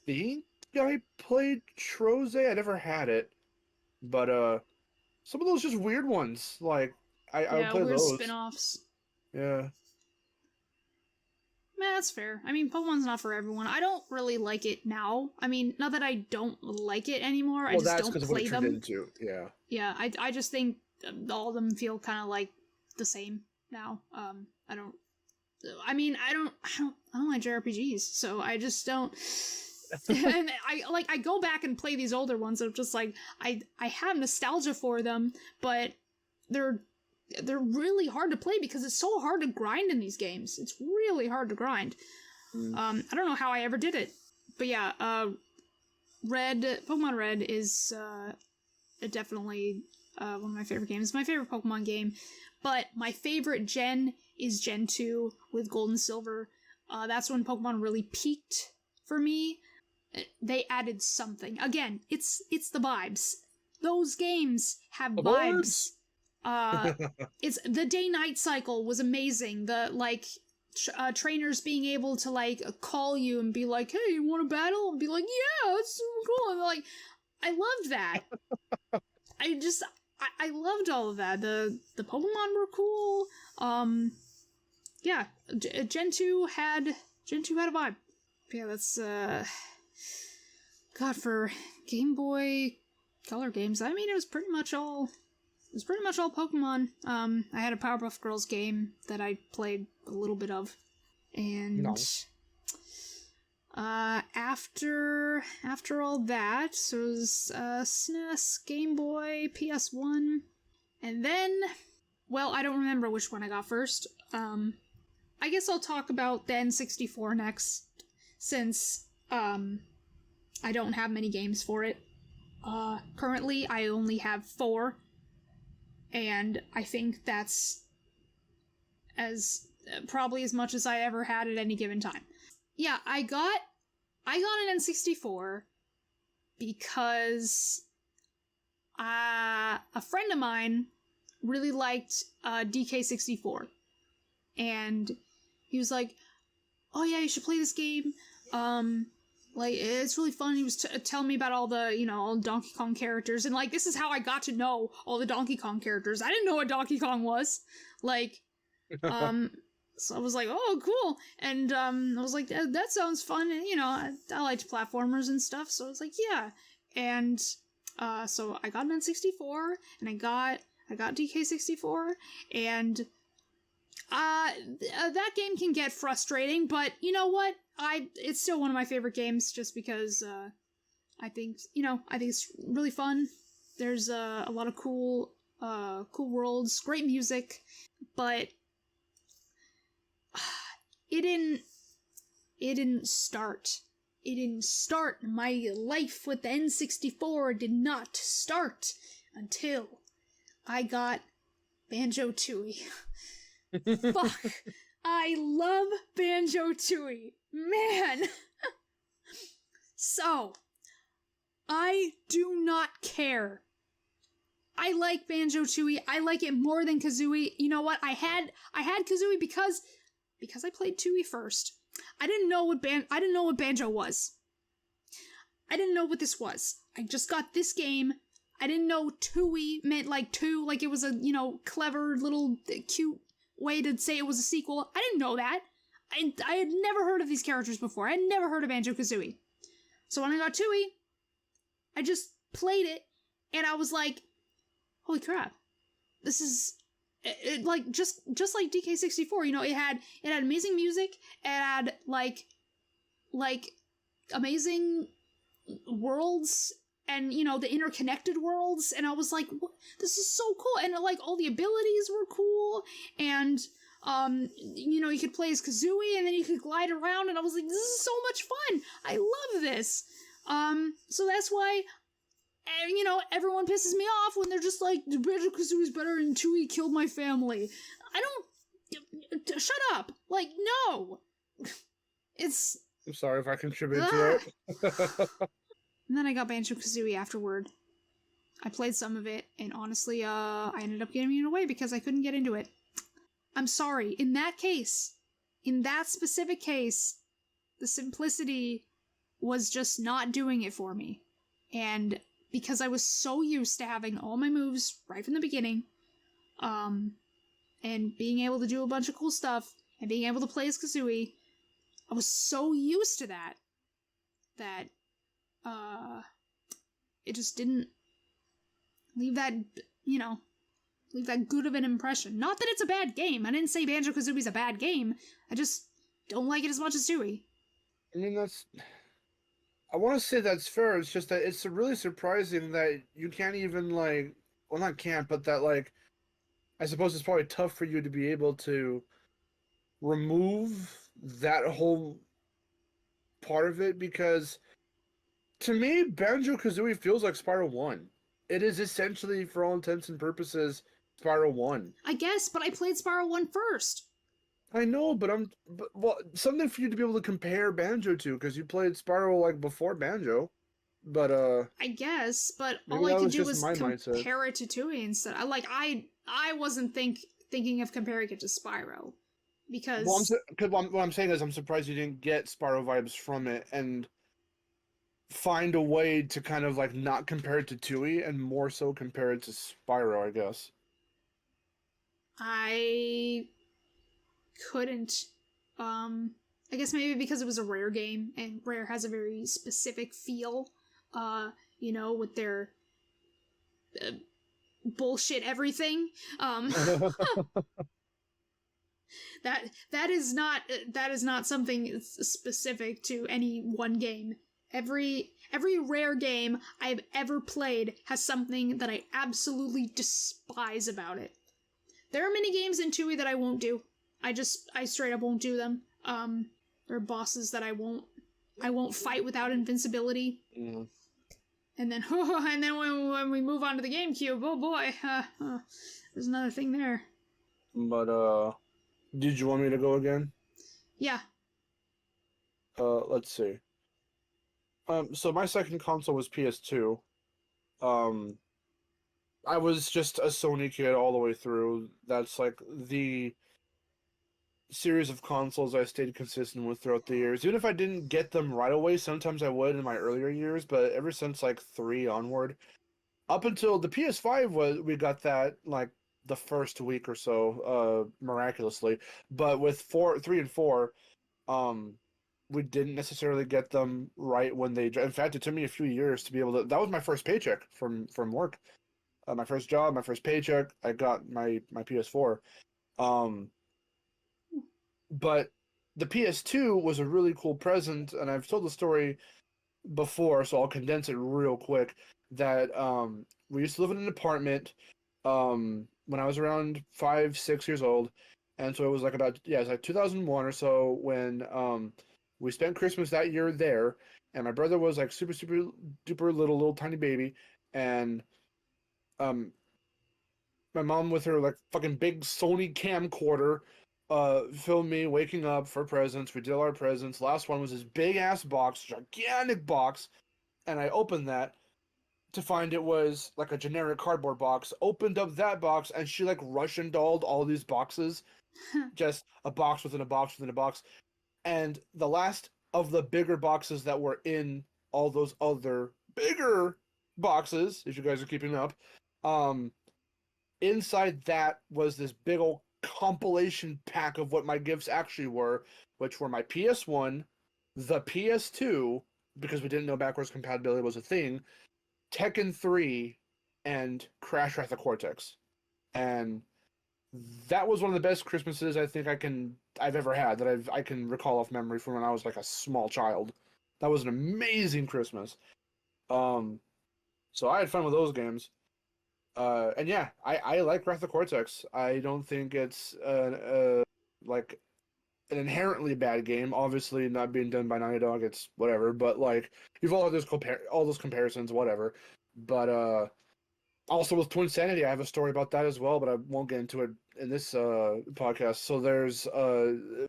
think I played Troze. I never had it, but some of those just weird ones. Like I would Yeah, play weird those. spin-offs. Yeah. Man, that's fair. I mean, Pokemon's not for everyone. I don't really like it now. I mean, not that I don't like it anymore. I just don't play them. Into. Yeah. Yeah, I just think all of them feel kind of like the same now. I don't. I mean, I don't like JRPGs, so I just don't. And I go back and play these older ones. I'm just like I have nostalgia for them, but they're really hard to play because it's so hard to grind in these games. It's really hard to grind. I don't know how I ever did it, but yeah, Pokemon Red is definitely one of my favorite games. It's my favorite Pokemon game, but my favorite gen is Gen 2 with Gold and Silver. That's when Pokemon really peaked for me. They added something. Again, it's the vibes. Those games have vibes. It's the day-night cycle was amazing. The trainers being able to like call you and be like, "Hey, you want to battle?" and be like, "Yeah, that's super cool." And like, I loved that. I loved all of that. The Pokemon were cool. Yeah, Gen 2 had a vibe. Yeah, that's God, for Game Boy Color games, I mean, it was pretty much all Pokemon. I had a Powerpuff Girls game that I played a little bit of, and after all that, so it was SNES, Game Boy, PS1, and then, well, I don't remember which one I got first. I guess I'll talk about the N64 next, since I don't have many games for it. Currently, I only have 4. And I think that's probably as much as I ever had at any given time. Yeah, I got an N64 because a friend of mine really liked DK64, and he was like, "Oh yeah, you should play this game. Like, it's really fun." He was telling me about all the, all the Donkey Kong characters, and like, this is how I got to know all the Donkey Kong characters. I didn't know what Donkey Kong was. Like, so I was like, "Oh, cool." And I was like, that sounds fun. And I liked platformers and stuff, so I was like, yeah. And so I got an N64, and I got DK64, and that game can get frustrating, but you know what? It's still one of my favorite games, just because I think it's really fun. There's a lot of cool worlds, great music, but it didn't start. It didn't start. My life with the N64 did not start until I got Banjo-Tooie. Fuck. I love Banjo-Tooie. Man. So, I do not care. I like Banjo-Tooie. I like it more than Kazooie. You know what? I had Kazooie because I played Tooie first. I didn't know what Banjo was. I didn't know what this was. I just got this game. I didn't know Tooie meant like two, like it was a, clever little cute way to say it was a sequel. I didn't know that. I had never heard of these characters before. I had never heard of Banjo-Kazooie. So when I got Tooie, I just played it, and I was like, holy crap. This is like just like DK64, it had amazing music, it had like amazing worlds, and the interconnected worlds, and I was like, this is so cool, and like all the abilities were cool, and you could play as Kazooie, and then you could glide around, and I was like, this is so much fun. I love this. So that's why, everyone pisses me off when they're just like, Banjo-Kazooie's better and Tooie killed my family. I don't... Shut up! Like, no! I'm sorry if I contributed Ah! to that. And then I got Banjo-Kazooie afterward. I played some of it, and honestly, I ended up giving it away because I couldn't get into it. I'm sorry. In that case, in that specific case, the simplicity was just not doing it for me. And because I was so used to having all my moves right from the beginning, and being able to do a bunch of cool stuff, and being able to play as Kazooie, I was so used to that, that, it just didn't leave that, you know, leave that good of an impression. Not that it's a bad game. I didn't say Banjo-Kazooie's a bad game. I just don't like it as much as Dewey. I mean, I want to say that's fair. It's just that it's really surprising that you can't even, like, well, not can't, but that, like, I suppose it's probably tough for you to be able to remove that whole part of it, because to me, Banjo-Kazooie feels like Spiral 1. It is essentially, for all intents and purposes, Spiral 1. I guess, but I played Spiral 1 first. I know, well, something for you to be able to compare Banjo to, because you played Spiral, like, before Banjo. But, I guess, but maybe all I that could was do just was my mindset. compare it to Tui instead. I wasn't thinking of comparing it to Spyro, because What I'm saying is I'm surprised you didn't get Spyro vibes from it and find a way to kind of like not compare it to Tui and more so compare it to Spyro, I guess. I couldn't. I guess maybe because it was a Rare game, and Rare has a very specific feel, with their bullshit everything. That is not something specific to any one game. Every Rare game I've ever played has something that I absolutely despise about it. There are many games in Tui that I won't do. I straight up won't do them. There are bosses that I won't fight without invincibility. Mm. And then when we move on to the GameCube, oh boy, there's another thing there. But did you want me to go again? Yeah. Let's see. So my second console was PS2. I was just a Sony kid all the way through. That's like the series of consoles I stayed consistent with throughout the years. Even if I didn't get them right away, sometimes I would in my earlier years, but ever since like 3 onward, up until the PS5 we got that like the first week or so, miraculously. But with 3 and 4, we didn't necessarily get them right when they. In fact, it took me a few years to be able to. That was my first paycheck from work, my first job, my first paycheck. I got my PS4. But the PS2 was a really cool present, and I've told the story before, so I'll condense it real quick. That we used to live in an apartment when I was around 5, 6 years old, and so it was like it was like 2001 or so when we spent Christmas that year there, and my brother was like super super duper little tiny baby, and my mom with her like fucking big Sony camcorder filmed me waking up for presents. We did all our presents. Last one was this big ass box, gigantic box, and I opened that to find it was like a generic cardboard box. Opened up that box, and she like Russian dolled all these boxes, just a box within a box within a box. And the last of the bigger boxes that were in all those other bigger boxes, if you guys are keeping up, inside that was this big old compilation pack of what my gifts actually were, which were my PS1, the PS2, because we didn't know backwards compatibility was a thing, Tekken 3, and Crash Wrath of Cortex. And that was one of the best Christmases I think I've ever had, that I can recall off memory from when I was like a small child. That was an amazing Christmas. So I had fun with those games. And yeah, I like Wrath of Cortex. I don't think it's like an inherently bad game. Obviously, not being done by Naughty Dog, it's whatever. But like, you've all had all those comparisons, whatever. But Also with Twin Sanity, I have a story about that as well, but I won't get into it in this podcast. So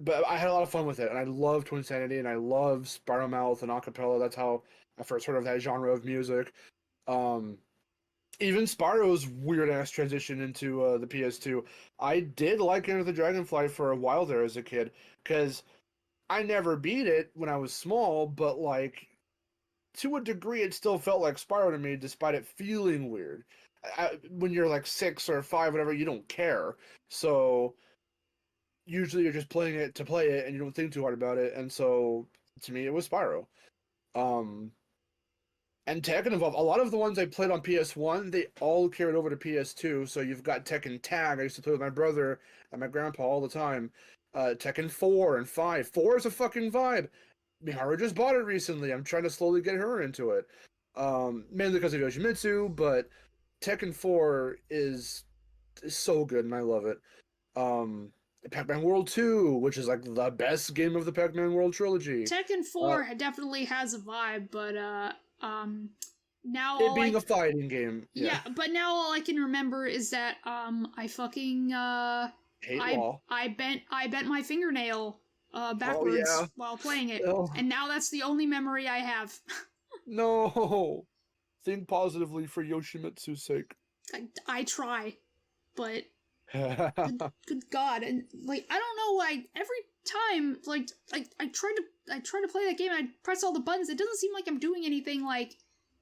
but I had a lot of fun with it, and I love Twin Sanity, and I love Spiral Mouth and acapella. That's how I first heard of that genre of music. Um, Even Spyro's weird ass transition into the PS2. I did like Enter the Dragonfly for a while there as a kid, because I never beat it when I was small, but like to a degree, it still felt like Spyro to me, despite it feeling weird. When you're like 6 or 5, whatever, you don't care. So usually you're just playing it to play it, and you don't think too hard about it. And so to me, it was Spyro. Um, and Tekken Evolve. A lot of the ones I played on PS1, they all carried over to PS2. So you've got Tekken Tag. I used to play with my brother and my grandpa all the time. Tekken 4 and 5. 4 is a fucking vibe. Miharu just bought it recently. I'm trying to slowly get her into it. Mainly because of Yoshimitsu, but Tekken 4 is so good and I love it. Pac-Man World 2, which is like the best game of the Pac-Man World trilogy. Tekken 4 definitely has a vibe, but now it all being a fighting game. Yeah, but now all I can remember is that I fucking hate law. I bent my fingernail backwards while playing it. Oh. And now that's the only memory I have. No. Think positively for Yoshimitsu's sake. I try, but good God, and like I don't know why every time like I try to play that game and I press all the buttons, it doesn't seem like I'm doing anything like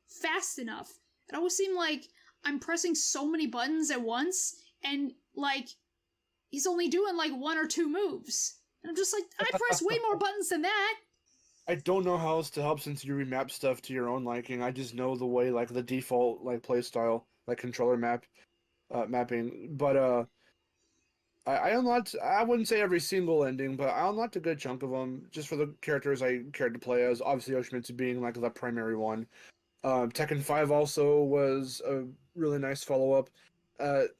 fast enough. It always seems like I'm pressing so many buttons at once, and like he's only doing like 1 or 2 moves. And I'm just like, I press way more buttons than that. I don't know how else to help since you remap stuff to your own liking. I just know the way, like the default like play style, like controller mapping. But I unlocked, I wouldn't say every single ending, but I unlocked a good chunk of them just for the characters I cared to play as. Obviously, Yoshimitsu being like the primary one. Tekken 5 also was a really nice follow up.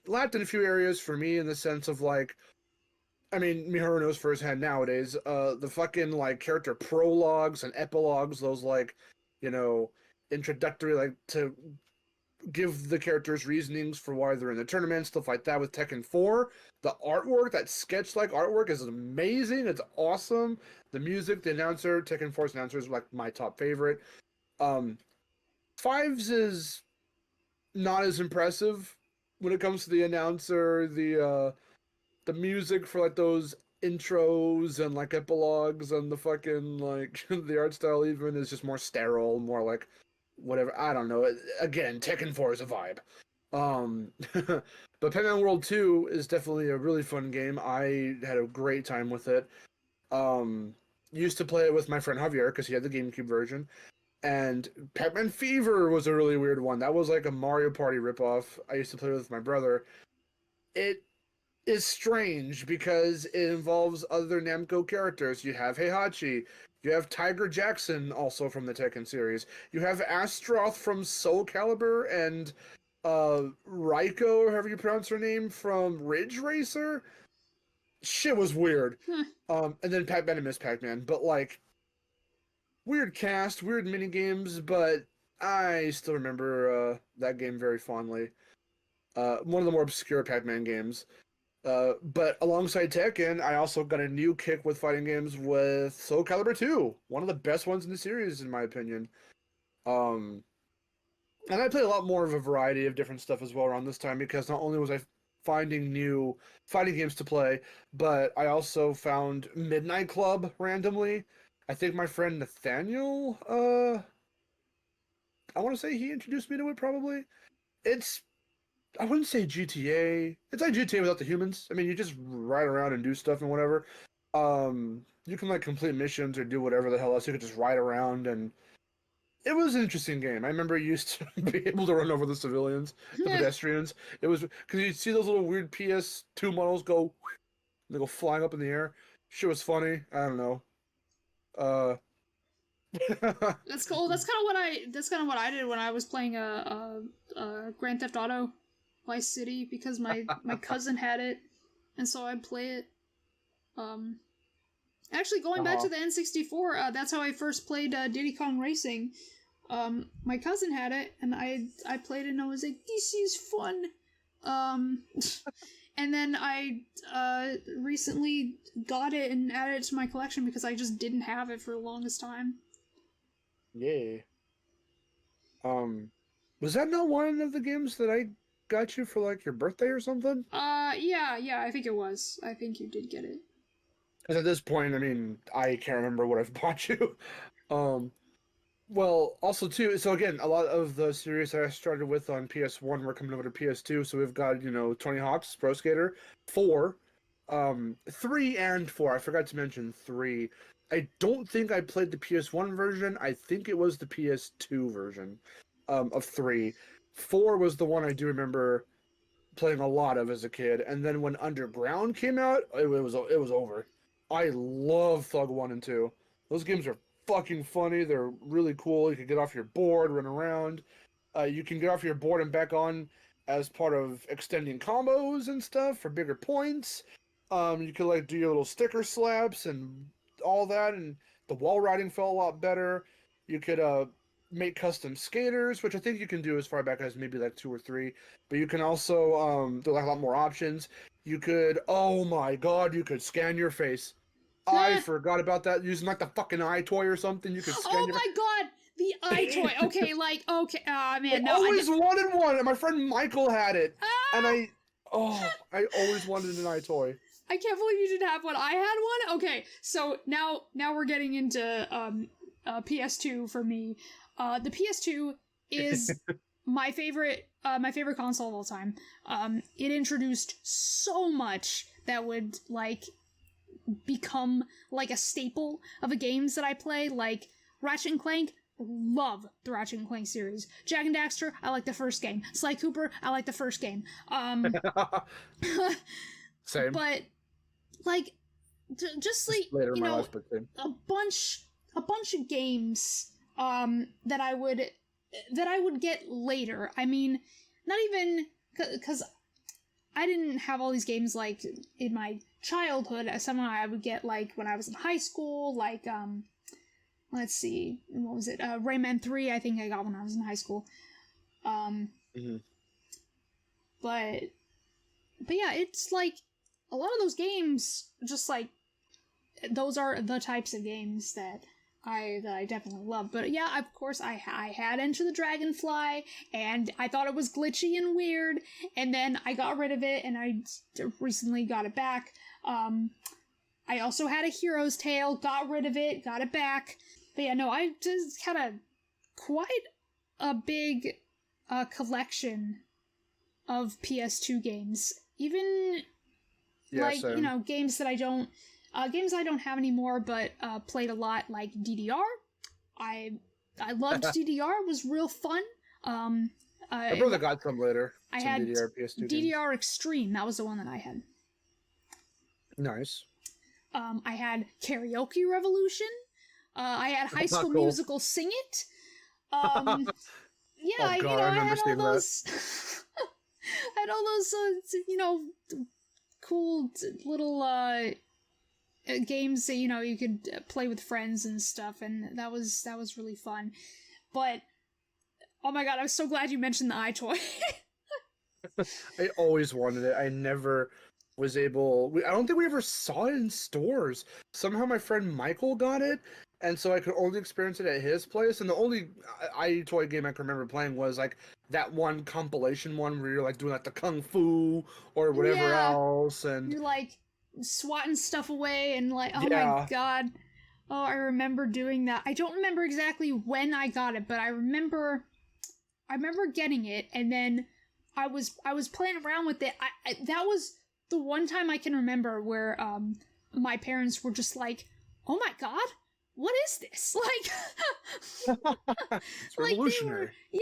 Lacked in a few areas for me in the sense of like, I mean, Miharu knows firsthand nowadays. The fucking like character prologues and epilogues, those like, you know, introductory like to give the characters reasonings for why they're in the tournament, stuff like that. With Tekken 4, the artwork, that sketch-like artwork, is amazing. It's awesome. The music, the announcer, Tekken 4's announcer is like my top favorite. 5's is not as impressive when it comes to the announcer, the music for like those intros and like epilogues and the fucking like the art style even is just more sterile, more like whatever. I don't know. Again, Tekken 4 is a vibe. But Pac-Man World 2 is definitely a really fun game. I had a great time with it. Used to play it with my friend Javier because he had the GameCube version. And Pac-Man Fever was a really weird one. That was like a Mario Party ripoff. I used to play with my brother. It is strange because it involves other Namco characters. You have Heihachi. You have Tiger Jackson, also from the Tekken series. You have Astroth from Soul Calibur and Raiko, or however you pronounce her name, from Ridge Racer. Shit was weird. And then Pac-Man and Miss Pac-Man. But like, weird cast, weird mini games, but I still remember that game very fondly. One of the more obscure Pac-Man games. But alongside Tekken, I also got a new kick with fighting games with Soul Calibur 2, one of the best ones in the series, in my opinion. And I played a lot more of a variety of different stuff as well around this time because not only was I finding new fighting games to play, but I also found Midnight Club randomly. I think my friend Nathaniel, I want to say he introduced me to it probably. I wouldn't say GTA. It's like GTA without the humans. I mean, you just ride around and do stuff and whatever. You can like complete missions or do whatever the hell else. You could just ride around, and it was an interesting game. I remember you used to be able to run over the civilians, the pedestrians. It was because you see those little weird PS2 models go, they go flying up in the air. Shit was funny. I don't know. That's cool. That's kind of what I did when I was playing Grand Theft Auto Vice City because my cousin had it, and so I'd play it. Actually, going back to the N64, that's how I first played Diddy Kong Racing. My cousin had it, and I played it, and I was like, this is fun. And then I recently got it and added it to my collection because I just didn't have it for the longest time. Yay. Was that not one of the games that I got you for like your birthday or something? Yeah, I think it was. I think you did get it. Because at this point, I mean, I can't remember what I've bought you. Well, also too, so again, a lot of the series I started with on PS1 were coming over to PS2, so we've got, Tony Hawk's Pro Skater 4, 3 and 4. I forgot to mention 3. I don't think I played the PS1 version. I think it was the PS2 version of 3. 4 was the one I do remember playing a lot of as a kid, and then when Underground came out, it was over. I love Thug 1 and 2. Those games are fucking funny. They're really cool. You can get off your board, run around. You can get off your board and back on as part of extending combos and stuff for bigger points. You could like do your little sticker slaps and all that, and the wall riding felt a lot better. You could make custom skaters, which I think you can do as far back as maybe like 2 or 3. But you can also do like a lot more options. You could, oh my god, you could scan your face. I forgot about that. Using like the fucking eye toy or something, you could scan Oh your my god, the eye toy. Okay, man, I always wanted one, and my friend Michael had it, and I always wanted an eye toy. I can't believe you didn't have one. I had one. Okay, so now we're getting into PS2 for me. The PS2 is my favorite console of all time. It introduced so much that would like become like a staple of the games that I play, like Ratchet and Clank. Love the Ratchet and Clank series. Jak and Daxter, I like the first game. Sly Cooper, I like the first game. Same. But like, just like later in my life, but same. a bunch of games that I would get later. I mean, not even because I didn't have all these games like in my childhood. Some I would get like when I was in high school, like let's see, what was it? Rayman 3, I think I got when I was in high school. But yeah, it's like a lot of those games, just like those are the types of games that I definitely love. But yeah, of course, I had Enter the Dragonfly, and I thought it was glitchy and weird, and then I got rid of it, and I recently got it back. I also had a Hero's Tale, got rid of it, got it back. But yeah, no, I just had quite a big collection of PS2 games. Even, same. Games that I don't have anymore, but played a lot, like DDR. I loved DDR. It was real fun. My brother got some later. I some had DDR PS2 DDR Extreme. That was the one that I had. Nice. I had Karaoke Revolution. I had High School cool. Musical Sing It. Yeah, oh, God, I had all that. those. I had all those, cool little games that you could play with friends and stuff, and that was really fun. But oh my god, I'm so glad you mentioned the eye toy. I always wanted it. I never was able. I don't think we ever saw it in stores. Somehow my friend Michael got it, and so I could only experience it at his place. And the only eye toy game I can remember playing was like that one compilation one where you're like doing like the kung fu or whatever else, and you're like swatting stuff away and like, oh my god. Oh, I remember doing that. I don't remember exactly when I got it, but I remember getting it, and then I was playing around with it. That was the one time I can remember where my parents were just like, "Oh my god, what is this?" Like, it's revolutionary. They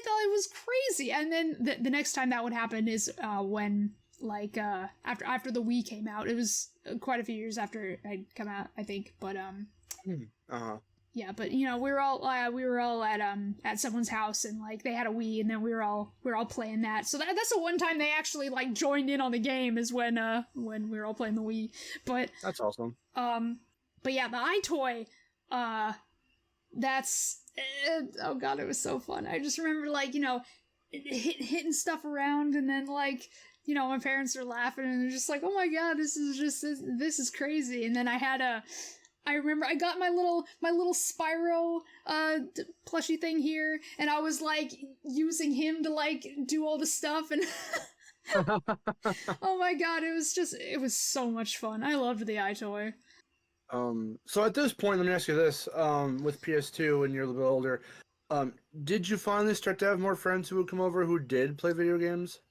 thought it was crazy. And then the next time that would happen is when like after the Wii came out. It was quite a few years after I'd come out, I think. But yeah, but we were all at someone's house, and like they had a Wii, and then we were all playing that. So that's the one time they actually like joined in on the game, is when we were all playing the Wii. But that's awesome. But yeah, the eye toy, that's oh god, it was so fun. I just remember, like, hitting stuff around, and then, like, my parents are laughing, and they're just like, oh my god, this is crazy. And then I remember I got my little Spyro plushie thing here, and I was like using him to like do all the stuff, and oh my god, it was so much fun. I loved the iToy. So at this point, let me ask you this: with PS2 and you're a little bit older, did you finally start to have more friends who would come over who did play video games?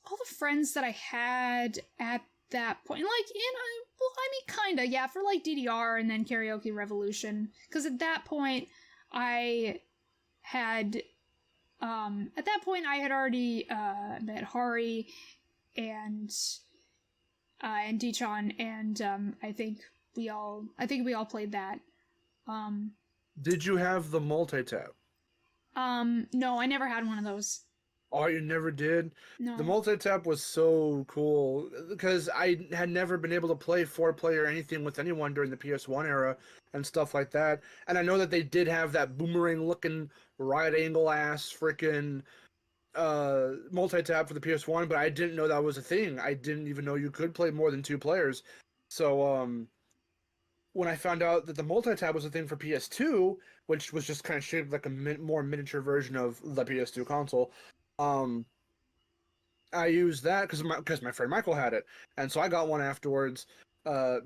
All the friends that I had at that point, like, well, I mean, kinda, yeah, for like DDR and then Karaoke Revolution, because at that point I had already met Hari and Dichan, and I think we all played that. Did you have the multi-tap? No, I never had one of those. Oh, you never did? No. The multi-tap was so cool because I had never been able to play 4-player or anything with anyone during the PS1 era and stuff like that. And I know that they did have that boomerang-looking right-angle ass freaking multi-tap for the PS1, but I didn't know that was a thing. I didn't even know you could play more than 2 players. So when I found out that the multi-tap was a thing for PS2, which was just kind of shaped like a more miniature version of the PS2 console, I used that because my friend Michael had it, and so I got one afterwards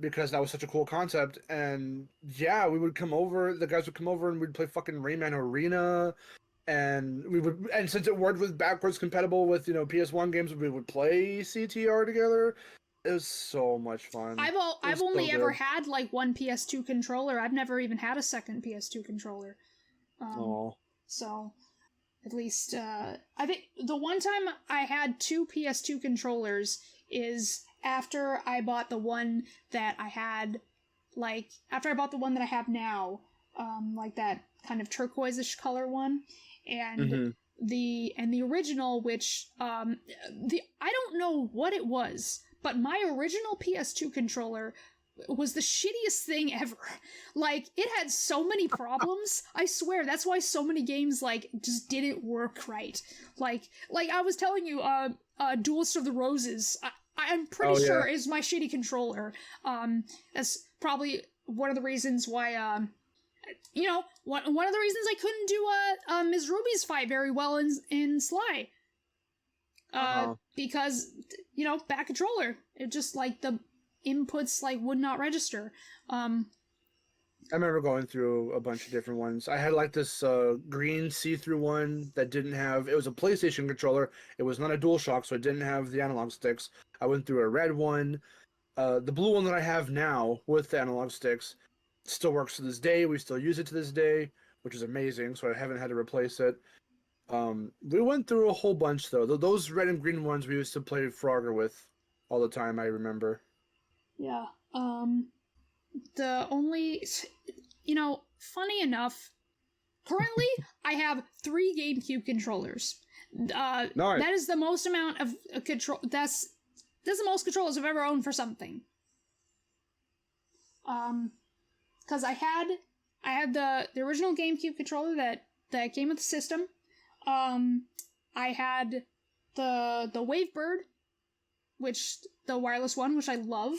because that was such a cool concept. And yeah, we would come over, the guys would come over, and we'd play fucking Rayman Arena, and since it worked with backwards compatible with PS1 games, we would play CTR together. It was so much fun. I've only ever had like one PS2 controller. I've never even had a second PS2 controller. So at least I think the one time I had 2 PS2 controllers is after I bought the one that I had, like after I bought the one that I have now, like that kind of turquoise-ish color one, and the original, which I don't know what it was, but my original PS2 controller was the shittiest thing ever. Like, it had so many problems. I swear, that's why so many games, like, just didn't work right. Like I was telling you, Duelist of the Roses, I'm pretty sure is my shitty controller. That's probably one of the reasons why, one of the reasons I couldn't do Ms. Ruby's fight very well in Sly. Because, bad controller. It just, like, the inputs, like, would not register. I remember going through a bunch of different ones. I had, like, this green see-through one that didn't have... It was a PlayStation controller. It was not a DualShock, so it didn't have the analog sticks. I went through a red one. The blue one that I have now with the analog sticks still works to this day. We still use it to this day, which is amazing, so I haven't had to replace it. We went through a whole bunch, though. Those red and green ones we used to play Frogger with all the time, I remember. Yeah. The only... funny enough, currently I have 3 GameCube controllers. Nice. That is the most amount of control... That's the most controllers I've ever owned for something. Because I had the original GameCube controller that came with the system. I had the Wavebird, the wireless one, which I love.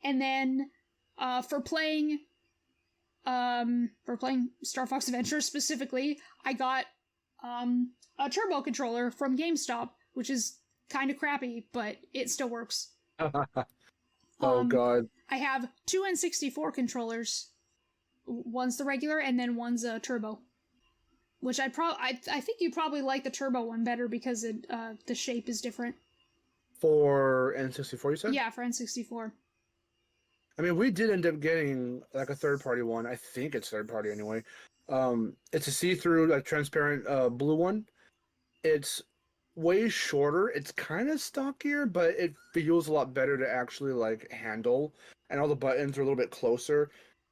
And then, for playing Star Fox Adventure specifically, I got, a Turbo controller from GameStop, which is kind of crappy, but it still works. Oh, God. I have 2 N64 controllers. One's the regular, and then one's a Turbo. Which I think you probably like the Turbo one better because the shape is different. For N64, you said? Yeah, for N64. I mean, we did end up getting like a third-party one. I think it's third-party anyway. It's a see-through, like transparent blue one. It's way shorter. It's kind of stockier, but it feels a lot better to actually like handle, and all the buttons are a little bit closer.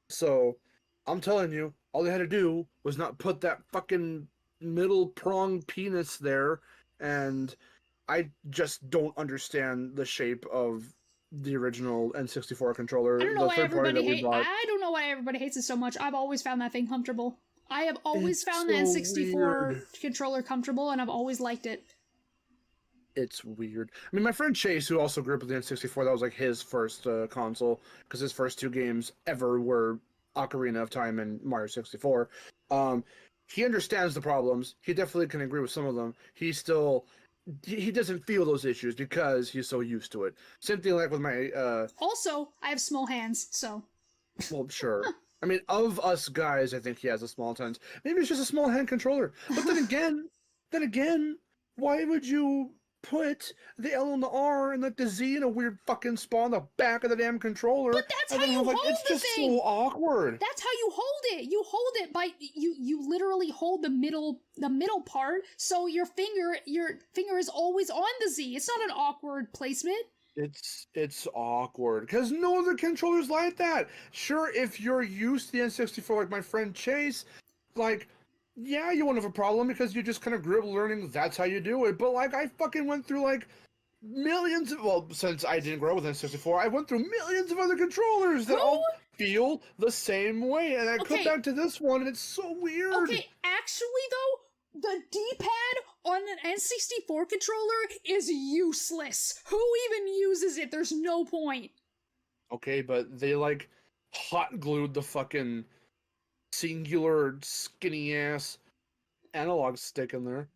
So, I'm telling you, all they had to do was not put that fucking middle prong penis there, and I just don't understand the shape of the original N64 controller, I don't know the why third party that everybody we hate. bought. I don't know why everybody hates it so much. I've always found that thing comfortable. I have always It's found the so N64 weird. controller comfortable, and I've always liked it. It's weird. I mean, my friend Chase, who also grew up with the N64, that was like his first console, because his first two games ever were Ocarina of Time and Mario 64. Um, he understands the problems. He definitely can agree with some of them. He doesn't feel those issues because he's so used to it. Same thing like with my Also, I have small hands, so. well, sure. I mean, of us guys, I think he has a small hands. Maybe it's just a small hand controller. But then again, why would you put the L and the R and like the Z in a weird fucking spot on the back of the damn controller? But that's And how then you have, like, hold it's the just thing! so awkward. That's how you hold it. You hold it by you literally hold the middle part, so your finger is always on the Z. It's not an awkward placement. It's awkward because no other controller's like that. Sure, if you're used to the N64, like my friend Chase, like, yeah, you won't have a problem because you just kind of grew up learning that's how you do it. But like, I fucking went through like millions of, well, since I didn't grow up with N64, I went through millions of other controllers that Who? all feel the same way, and I come Okay. back to this one, and it's so weird. Okay, actually though, the D-pad on an N64 controller is useless. Who even uses it? There's no point. Okay, but they like hot glued the fucking singular skinny ass analog stick in there.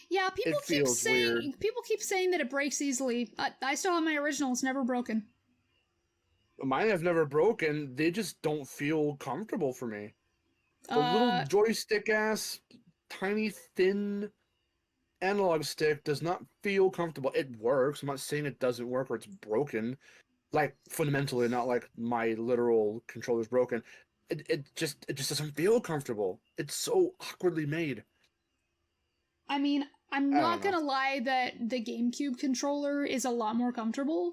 Yeah, people It keep feels saying weird. that it breaks easily. I still have my original. It's never broken. Mine have never broken. They just don't feel comfortable for me. The little Uh, joystick ass, tiny, thin analog stick does not feel comfortable. It works. I'm not saying it doesn't work or it's broken. Like fundamentally, not like my literal controller's broken. It just doesn't feel comfortable. It's so awkwardly made. I mean, I'm I don't not know. gonna lie that the GameCube controller is a lot more comfortable.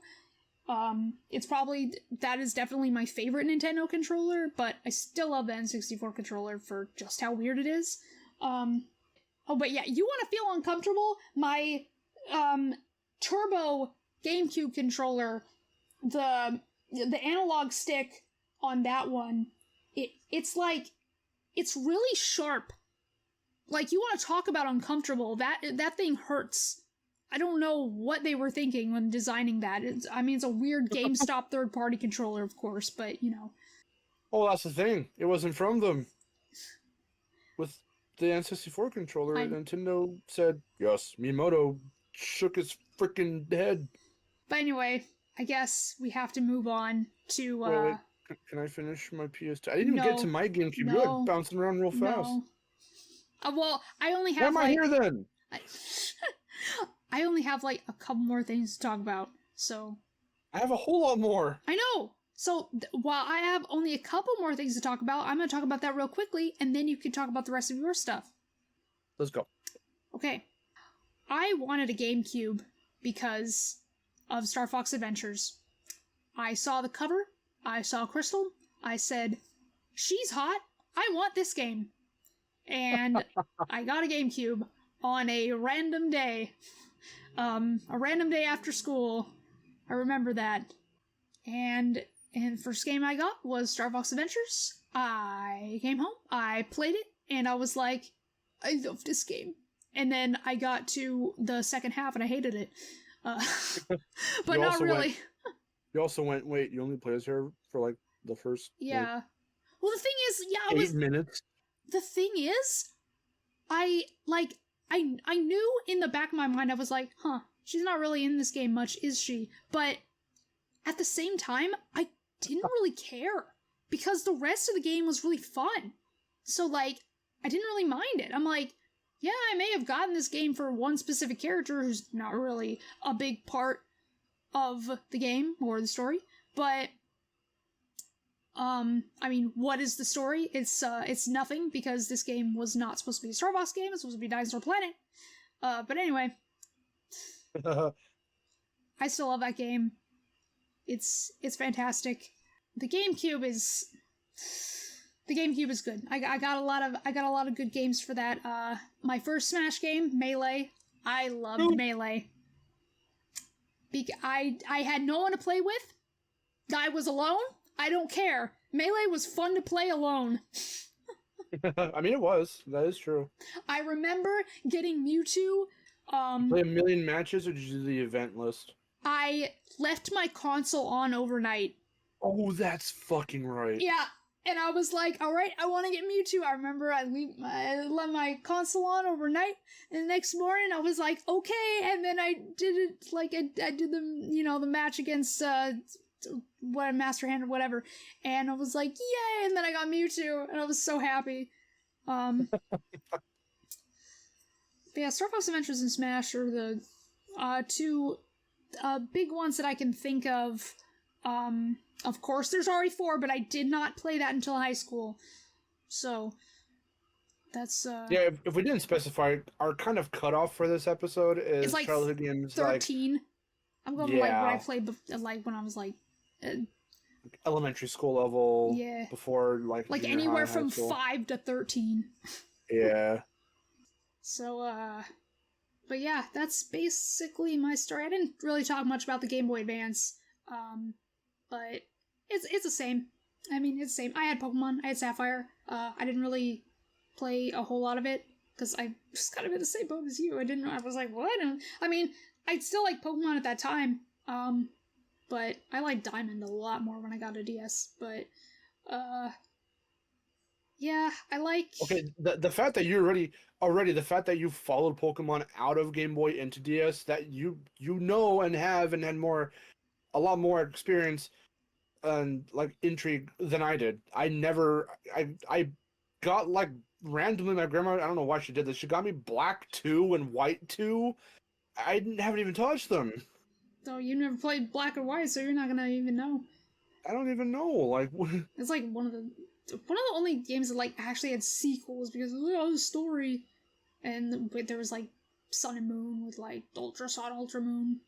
That is definitely my favorite Nintendo controller, but I still love the N64 controller for just how weird it is. But yeah, you want to feel uncomfortable? My, Turbo GameCube controller, the analog stick on that one, it's really sharp. Like, you want to talk about uncomfortable, that thing hurts. I don't know what they were thinking when designing that. It's a weird GameStop third-party controller, of course, but, you know. Oh, that's the thing. It wasn't from them. With the N64 controller, Nintendo said, yes, Miyamoto shook his freaking head. But anyway, I guess we have to move on to, Wait. Can I finish my PS2? I didn't even get to my GameCube. No, You're like bouncing around real fast. No. Well, I only have, Why am I here then? I only have, like, a couple more things to talk about, so... I have a whole lot more. I know! So, while I have only a couple more things to talk about, I'm gonna talk about that real quickly, and then you can talk about the rest of your stuff. Let's go. Okay. I wanted a GameCube because of Star Fox Adventures. I saw the cover, I saw Crystal, I said, she's hot, I want this game. And I got a GameCube on a random day. A random day after school. I remember that. And the first game I got was Star Fox Adventures. I came home, I played it, and I was like, I love this game. And then I got to the second half and I hated it. But not really. You also went, wait, you only played as her for like the first yeah. Well, the thing is, yeah, 8 minutes. The thing is, I knew in the back of my mind, I was like, huh, she's not really in this game much, is she? But at the same time, I didn't really care because the rest of the game was really fun. So, like, I didn't really mind it. I'm like, yeah, I may have gotten this game for one specific character who's not really a big part of the game or the story, but what is the story? It's nothing because this game was not supposed to be a Star Fox game. It's supposed to be Dinosaur Planet. But anyway, I still love that game. It's fantastic. The GameCube is good. I got a lot of good games for that. My first Smash game, Melee. I loved Melee. I had no one to play with. I was alone. I don't care. Melee was fun to play alone. I mean, it was. That is true. I remember getting Mewtwo. Play a million matches, or did you do the event list? I left my console on overnight. Oh, that's fucking right. Yeah, and I was like, all right, I want to get Mewtwo. I remember I left my console on overnight, and the next morning I was like, okay, and then I did it, like, I did the match against, what, Master Hand or whatever, and I was like, yay, and then I got Mewtwo, and I was so happy. But yeah, Star Fox Adventures and Smash are the two big ones that I can think of. Of course, there's RE4, but I did not play that until high school. So, that's, Yeah, if we didn't specify, our kind of cutoff for this episode is it's like childhood games 13. like... I'm going to, like, what I played, like, when I was, like... elementary school level. Yeah. Before, like anywhere from 5 to 13. Yeah. So, but yeah, that's basically my story. I didn't really talk much about the Game Boy Advance, but it's the same. I mean, it's the same. I had Pokemon, I had Sapphire. I didn't really play a whole lot of it, because I just kind of in the same boat as you. I was like, what? I mean, I still like Pokemon at that time, but I like Diamond a lot more when I got a DS, but, yeah, I like... Okay, the fact that you already the fact that you followed Pokemon out of Game Boy into DS, that you know and have and had a lot more experience and like intrigue than I did. I got like randomly, my grandma, I don't know why she did this, she got me Black 2 and White 2. Haven't even touched them. So you never played Black or White, so you're not gonna even know. I don't even know, like... It's like one of the only games that like actually had sequels, because of the story. And there was like Sun and Moon with like Ultra Sun, Ultra Moon,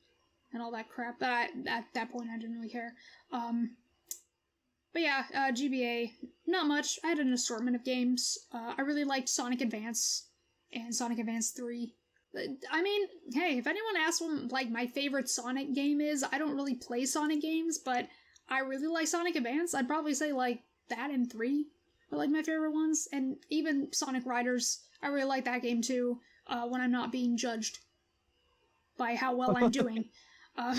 and all that crap. But at that point I didn't really care. But yeah, GBA, not much. I had an assortment of games. I really liked Sonic Advance and Sonic Advance 3. I mean, hey, if anyone asks what like my favorite Sonic game is, I don't really play Sonic games, but I really like Sonic Advance. I'd probably say like that and 3 are like my favorite ones, and even Sonic Riders, I really like that game too, when I'm not being judged by how well I'm doing. But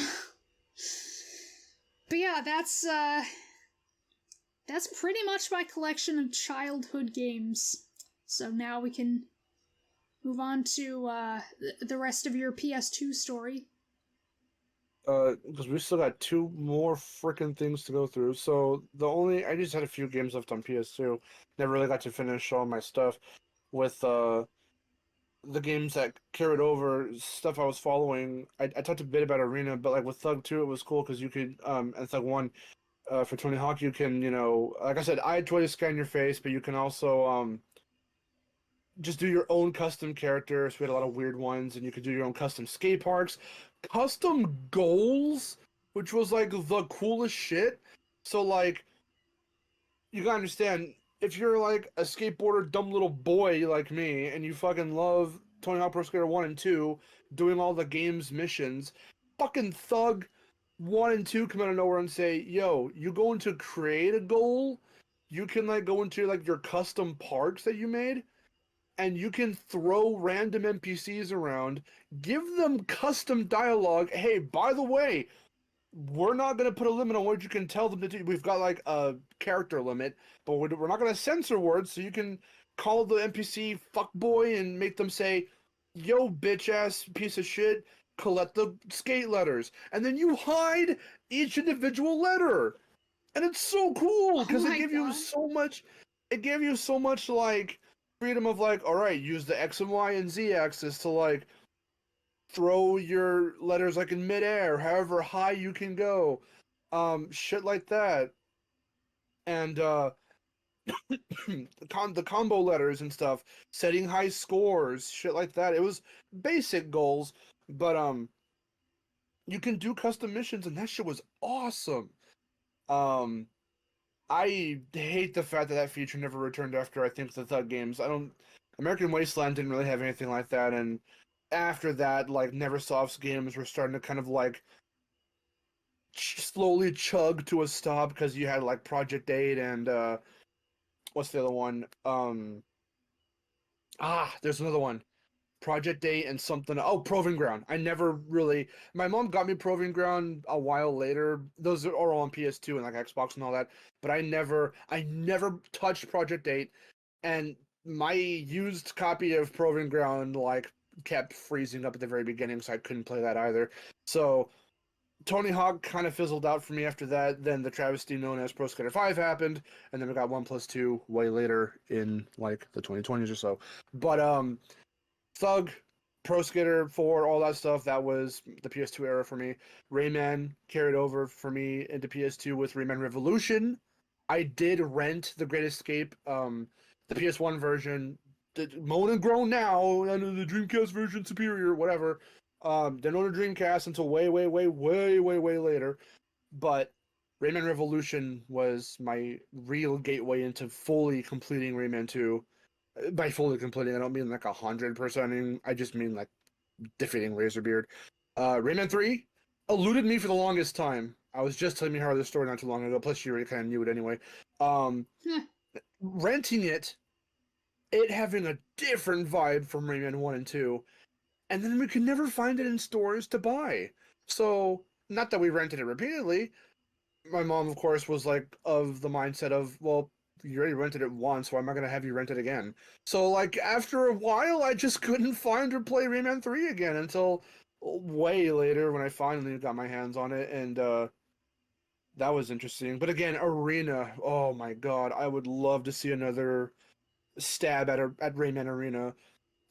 yeah, that's pretty much my collection of childhood games. So now we can move on to the rest of your PS2 story. Because we still got 2 more freaking things to go through. So I just had a few games left on PS2. Never really got to finish all my stuff with the games that carried over, stuff I was following. I talked a bit about Arena, but like with Thug 2, it was cool because you could, and Thug 1, for Tony Hawk, you can, like I said, I enjoy to scan your face, but you can also, just do your own custom characters. We had a lot of weird ones, and you could do your own custom skate parks, custom goals, which was like the coolest shit. So like, you gotta understand, if you're like a skateboarder dumb little boy like me, and you fucking love Tony Hawk Pro Skater 1 and 2, doing all the game's missions, fucking Thug 1 and 2 come out of nowhere and say, yo, you going to create a goal, you can like go into like your custom parks that you made, and you can throw random NPCs around, give them custom dialogue. Hey, by the way, we're not going to put a limit on what you can tell them to do. We've got like a character limit, but we're not going to censor words, so you can call the NPC fuckboy and make them say, yo, bitch-ass piece of shit, collect the skate letters. And then you hide each individual letter. And it's so cool, because it gave you so much, like, freedom of like, all right, use the X and Y and Z axis to like throw your letters like in midair, however high you can go, shit like that, and the combo letters and stuff, setting high scores, shit like that. It was basic goals, but you can do custom missions, and that shit was awesome. I hate the fact that feature never returned after, I think, the Thug games. American Wasteland didn't really have anything like that, and after that, like, Neversoft's games were starting to kind of, like, slowly chug to a stop because you had like Project 8 and what's the other one? There's another one. Project 8 and something. Oh, Proving Ground. I never really. My mom got me Proving Ground a while later. Those are all on PS2 and like Xbox and all that. But I never touched Project 8, and my used copy of Proving Ground like kept freezing up at the very beginning, so I couldn't play that either. So Tony Hawk kind of fizzled out for me after that. Then the travesty known as Pro Skater 5 happened, and then we got 1+2 way later in like the 2020s or so. But Thug, Pro Skater 4, all that stuff, that was the PS2 era for me. Rayman carried over for me into PS2 with Rayman Revolution. I did rent The Great Escape, the PS1 version. Moan and groan now, and the Dreamcast version superior, whatever. Didn't own a Dreamcast until way later. But Rayman Revolution was my real gateway into fully completing Rayman 2. By fully completing, I don't mean like 100%ing. I just mean like defeating Razorbeard. Rayman 3 eluded me for the longest time. I was just telling Miharu this story not too long ago. Plus, you already kind of knew it anyway. Renting it having a different vibe from Rayman 1 and 2, and then we could never find it in stores to buy. So, not that we rented it repeatedly. My mom, of course, was like of the mindset of, well, you already rented it once, why am I going to have you rent it again? So, like, after a while, I just couldn't find or play Rayman 3 again until way later when I finally got my hands on it, and that was interesting. But again, Arena, oh my god, I would love to see another stab at Rayman Arena.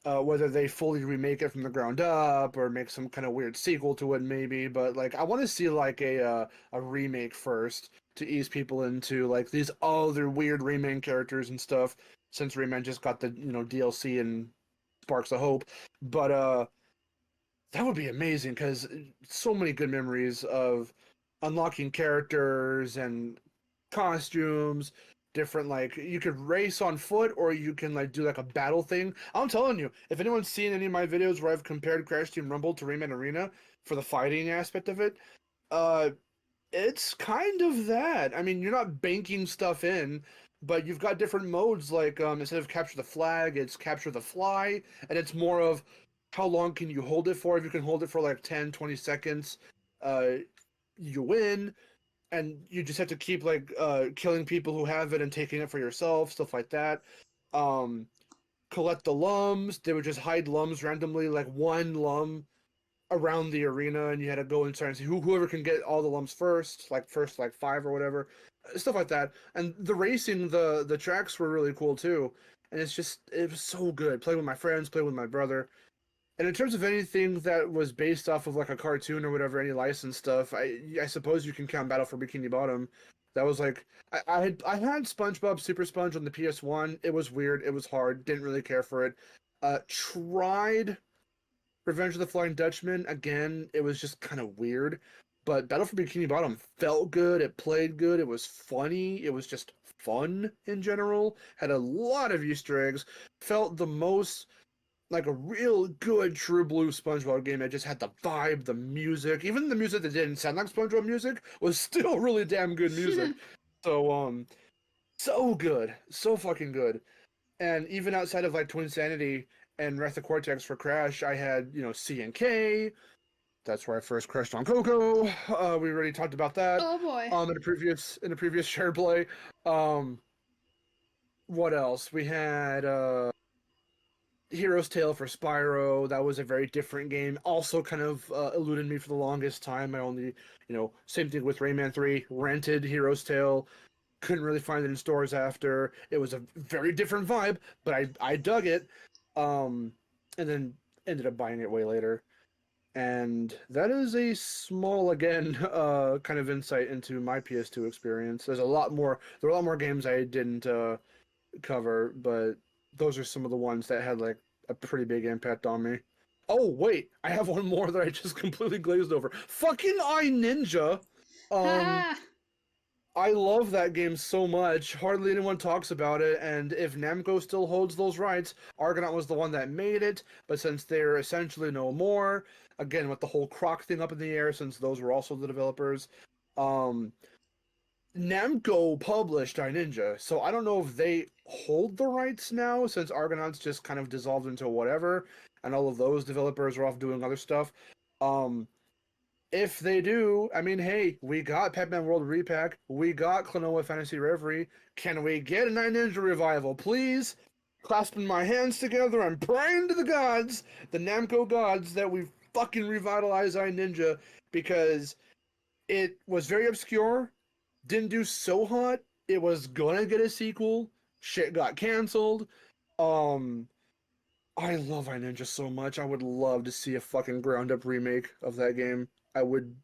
Whether they fully remake it from the ground up or make some kind of weird sequel to it, maybe. But like, I want to see like a remake first to ease people into like these other weird Rayman characters and stuff. Since Rayman just got the DLC and Sparks of Hope, but that would be amazing because so many good memories of unlocking characters and costumes, different, like, you could race on foot or you can like do like a battle thing. I'm telling you, if anyone's seen any of my videos where I've compared Crash Team Rumble to Rayman Arena for the fighting aspect of it, uh it's kind of that. I mean, you're not banking stuff in, but you've got different modes, like instead of capture the flag, it's capture the fly, and it's more of how long can you hold it for. If you can hold it for like 10-20 seconds, uh you win, and you just have to keep like killing people who have it and taking it for yourself, stuff like that. Um, Collect the lums. They would just hide lums randomly, like one lum around the arena, and you had to go inside and see whoever can get all the lums first, like first like 5 or whatever, stuff like that. And the racing, the tracks were really cool too. And it was so good. Play with my friends, play with my brother. And in terms of anything that was based off of like a cartoon or whatever, any licensed stuff, I suppose you can count Battle for Bikini Bottom. That was like I had SpongeBob Super Sponge on the PS1. It was weird. It was hard. Didn't really care for it. Tried Revenge of the Flying Dutchman again. It was just kind of weird. But Battle for Bikini Bottom felt good. It played good. It was funny. It was just fun in general. Had a lot of Easter eggs. Felt the most like a real good True Blue SpongeBob game that just had the vibe, the music. Even the music that didn't sound like SpongeBob music was still really damn good music. So so good, so fucking good. And even outside of like Twin Sanity and Wrath of Cortex for Crash, I had C and K. That's where I first crashed on Coco. We already talked about that. Oh boy. In a previous SharePlay. What else? We had Hero's Tale for Spyro. That was a very different game. Also kind of eluded me for the longest time. I only, same thing with Rayman 3. Rented Hero's Tale. Couldn't really find it in stores after. It was a very different vibe, but I dug it. And then ended up buying it way later. And that is a small, again, kind of insight into my PS2 experience. There were a lot more games I didn't cover, but those are some of the ones that had like a pretty big impact on me. Oh wait, I have one more that I just completely glazed over. Fucking iNinja. Ah, I love that game so much. Hardly anyone talks about it, and if Namco still holds those rights, Argonaut was the one that made it, but since they're essentially no more, again with the whole Croc thing up in the air, since those were also the developers, Um, Namco published iNinja, so I don't know if they hold the rights now since Argonauts just kind of dissolved into whatever, and all of those developers are off doing other stuff. Um, if they do, I mean, hey, we got Pac-Man World Repack, we got Klonoa Fantasy Reverie. Can we get a Nine Ninja revival, please? Clasping my hands together, I'm praying to the gods, the Namco gods, that we fucking revitalize iNinja because it was very obscure, didn't do so hot. It was gonna get a sequel. Shit got canceled. Um, I love iNinja so much. I would love to see a fucking ground up remake of that game. I would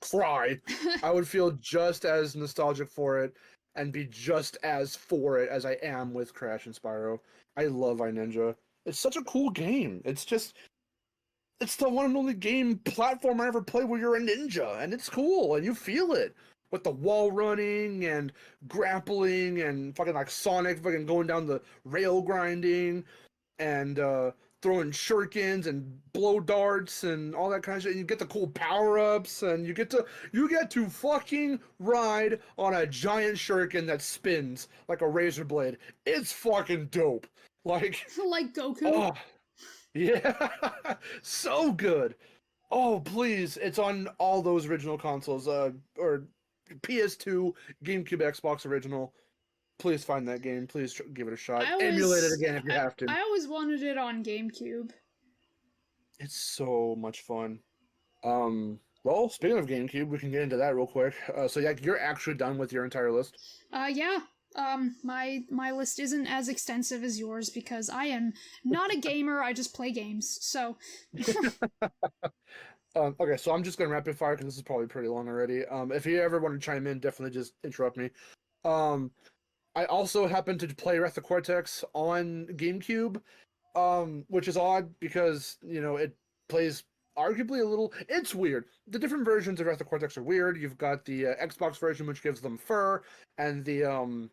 cry. I would feel just as nostalgic for it and be just as for it as I am with Crash and Spyro. I love iNinja. It's such a cool game. It's the one and only game platform I ever played where you're a ninja, and it's cool, and you feel it. With the wall running and grappling and fucking like Sonic fucking going down the rail grinding and throwing shurikens and blow darts and all that kind of shit. And you get the cool power-ups and you get to fucking ride on a giant shuriken that spins like a razor blade. It's fucking dope. Like Like Goku. oh yeah, so good. Oh, please. It's on all those original consoles, or PS2, GameCube, Xbox original. Please find that game. Please give it a shot. Emulate it again if you have to. I always wanted it on GameCube. It's so much fun. Well, speaking of GameCube, we can get into that real quick. So yeah, you're actually done with your entire list? Yeah. My list isn't as extensive as yours because I am not a gamer. I just play games. So. Okay, so I'm just gonna rapid fire because this is probably pretty long already. If you ever want to chime in, definitely just interrupt me. I also happen to play Wrath of Cortex on GameCube, which is odd because it plays arguably a little. It's weird. The different versions of Wrath of Cortex are weird. You've got the Xbox version, which gives them fur, and the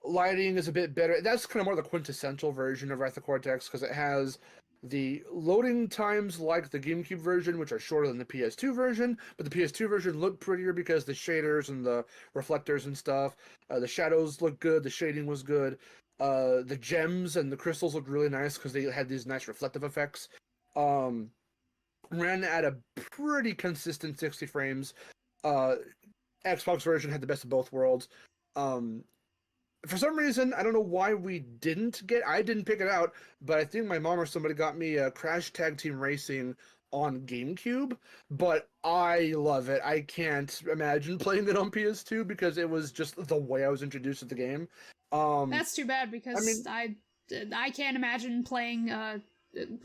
lighting is a bit better. That's kind of more the quintessential version of Wrath of Cortex because it has the loading times like the GameCube version, which are shorter than the PS2 version, but the PS2 version looked prettier because the shaders and the reflectors and stuff, the shadows looked good, the shading was good, the gems and the crystals looked really nice because they had these nice reflective effects. Ran at a pretty consistent 60 frames. Xbox version had the best of both worlds. For some reason, I don't know why I didn't pick it out, but I think my mom or somebody got me Crash Tag Team Racing on GameCube, but I love it. I can't imagine playing it on PS2 because it was just the way I was introduced to the game. That's too bad because I can't imagine playing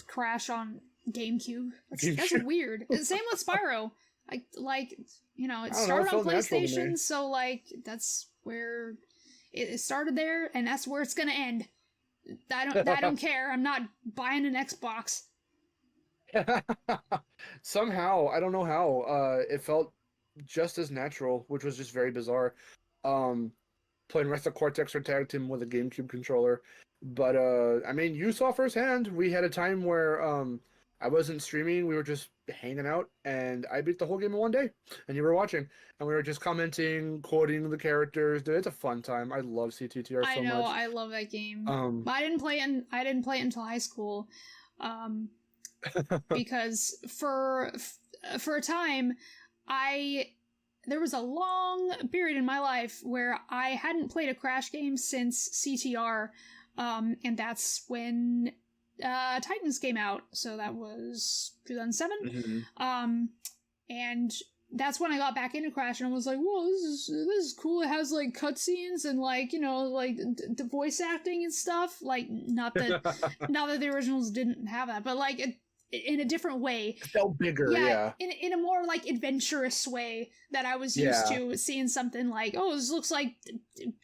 Crash on GameCube. That's weird. Same with Spyro. It started on PlayStation, so that's where it started there, and that's where it's gonna end. I don't care. I'm not buying an Xbox. Somehow, I don't know how, it felt just as natural, which was just very bizarre. Playing Wrath of Cortex or Tag Team with a GameCube controller. But, I mean, you saw firsthand, we had a time where, I wasn't streaming, we were just hanging out, and I beat the whole game in one day, and you were watching, and we were just commenting, quoting the characters. Dude, it's a fun time. I love CTTR so much. I know, I love that game. But I didn't play it until high school, because for a time, there was a long period in my life where I hadn't played a Crash game since CTR, and that's when Titans came out, so that was 2007. Mm-hmm. And that's when I got back into Crash, and I was like, "Whoa, this is cool." It has cutscenes and the voice acting and stuff. Not that the originals didn't have that, but in a different way. It felt bigger, yeah. In a more adventurous way that I was used to seeing something this looks like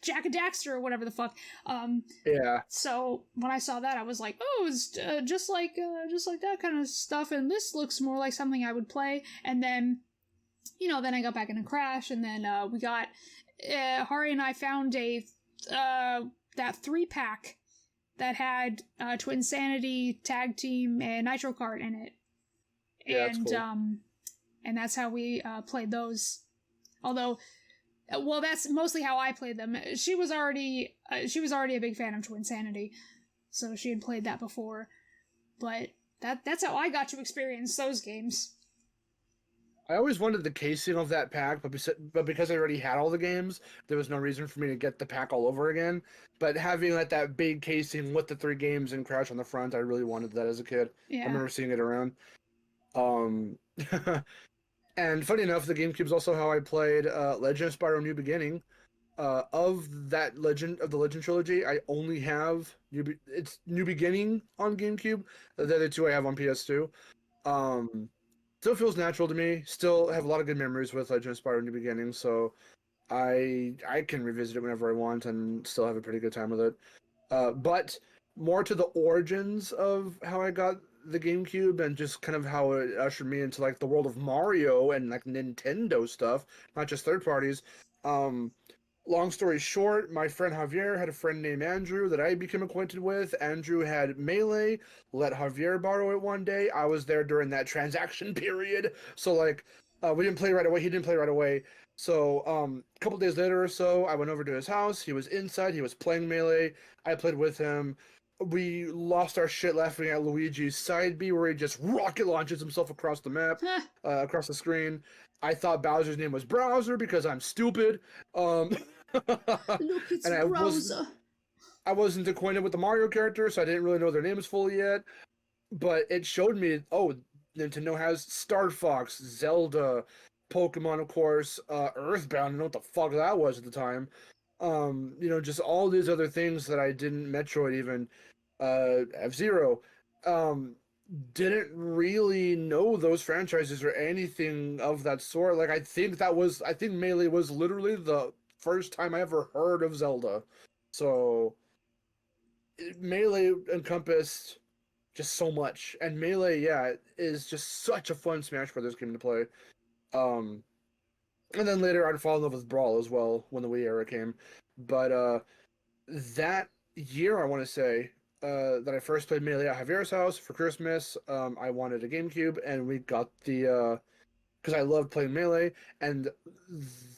Jack and Daxter or whatever the fuck. Yeah. So when I saw that, I was like, oh, it's just like that kind of stuff, and this looks more like something I would play. And then, then I got back into Crash, and then we got Hari and I found that 3-pack that had Twinsanity, Tag Team, and Nitro Kart in it. Yeah, and that's cool. And that's how we played those. Although, well, that's mostly how I played them. She was already a big fan of Twinsanity, so she had played that before. But that's how I got to experience those games. I always wanted the casing of that pack, but because I already had all the games, there was no reason for me to get the pack all over again. But having like that big casing with the 3 games and Crash on the front, I really wanted that as a kid. Yeah. I remember seeing it around. And funny enough, the GameCube's also how I played Legend of Spyro New Beginning. Of the Legend trilogy, I only have it's New Beginning on GameCube. The other 2 I have on PS2. Still feels natural to me. Still have a lot of good memories with Legend of Spyro New Beginning, so I can revisit it whenever I want and still have a pretty good time with it. But more to the origins of how I got the GameCube and just kind of how it ushered me into like the world of Mario and like Nintendo stuff, not just third parties. Long story short, my friend Javier had a friend named Andrew that I became acquainted with. Andrew had Melee, let Javier borrow it one day. I was there during that transaction period. So, like, we didn't play right away. He didn't play right away. So, a couple days later or so, I went over to his house. He was inside. He was playing Melee. I played with him. We lost our shit laughing at Luigi's side B, where he just rocket launches himself across the map, across the screen. I thought Bowser's name was Browser because I'm stupid. Look, it's and Browser. I wasn't acquainted with the Mario characters, so I didn't really know their names fully yet. But it showed me, oh, Nintendo has Star Fox, Zelda, Pokemon, of course, Earthbound. I don't know what the fuck that was at the time. Just all these other things that I didn't. Metroid even, F-Zero. Didn't really know those franchises or anything of that sort. Like, I think Melee was literally the first time I ever heard of Zelda. So Melee encompassed just so much, and Melee, yeah, is just such a fun Smash Brothers game to play. And then later I'd fall in love with Brawl as well when the Wii era came. But that year, I want to say, that I first played Melee at Javier's house for Christmas. I wanted a GameCube, and we got the because I loved playing Melee, and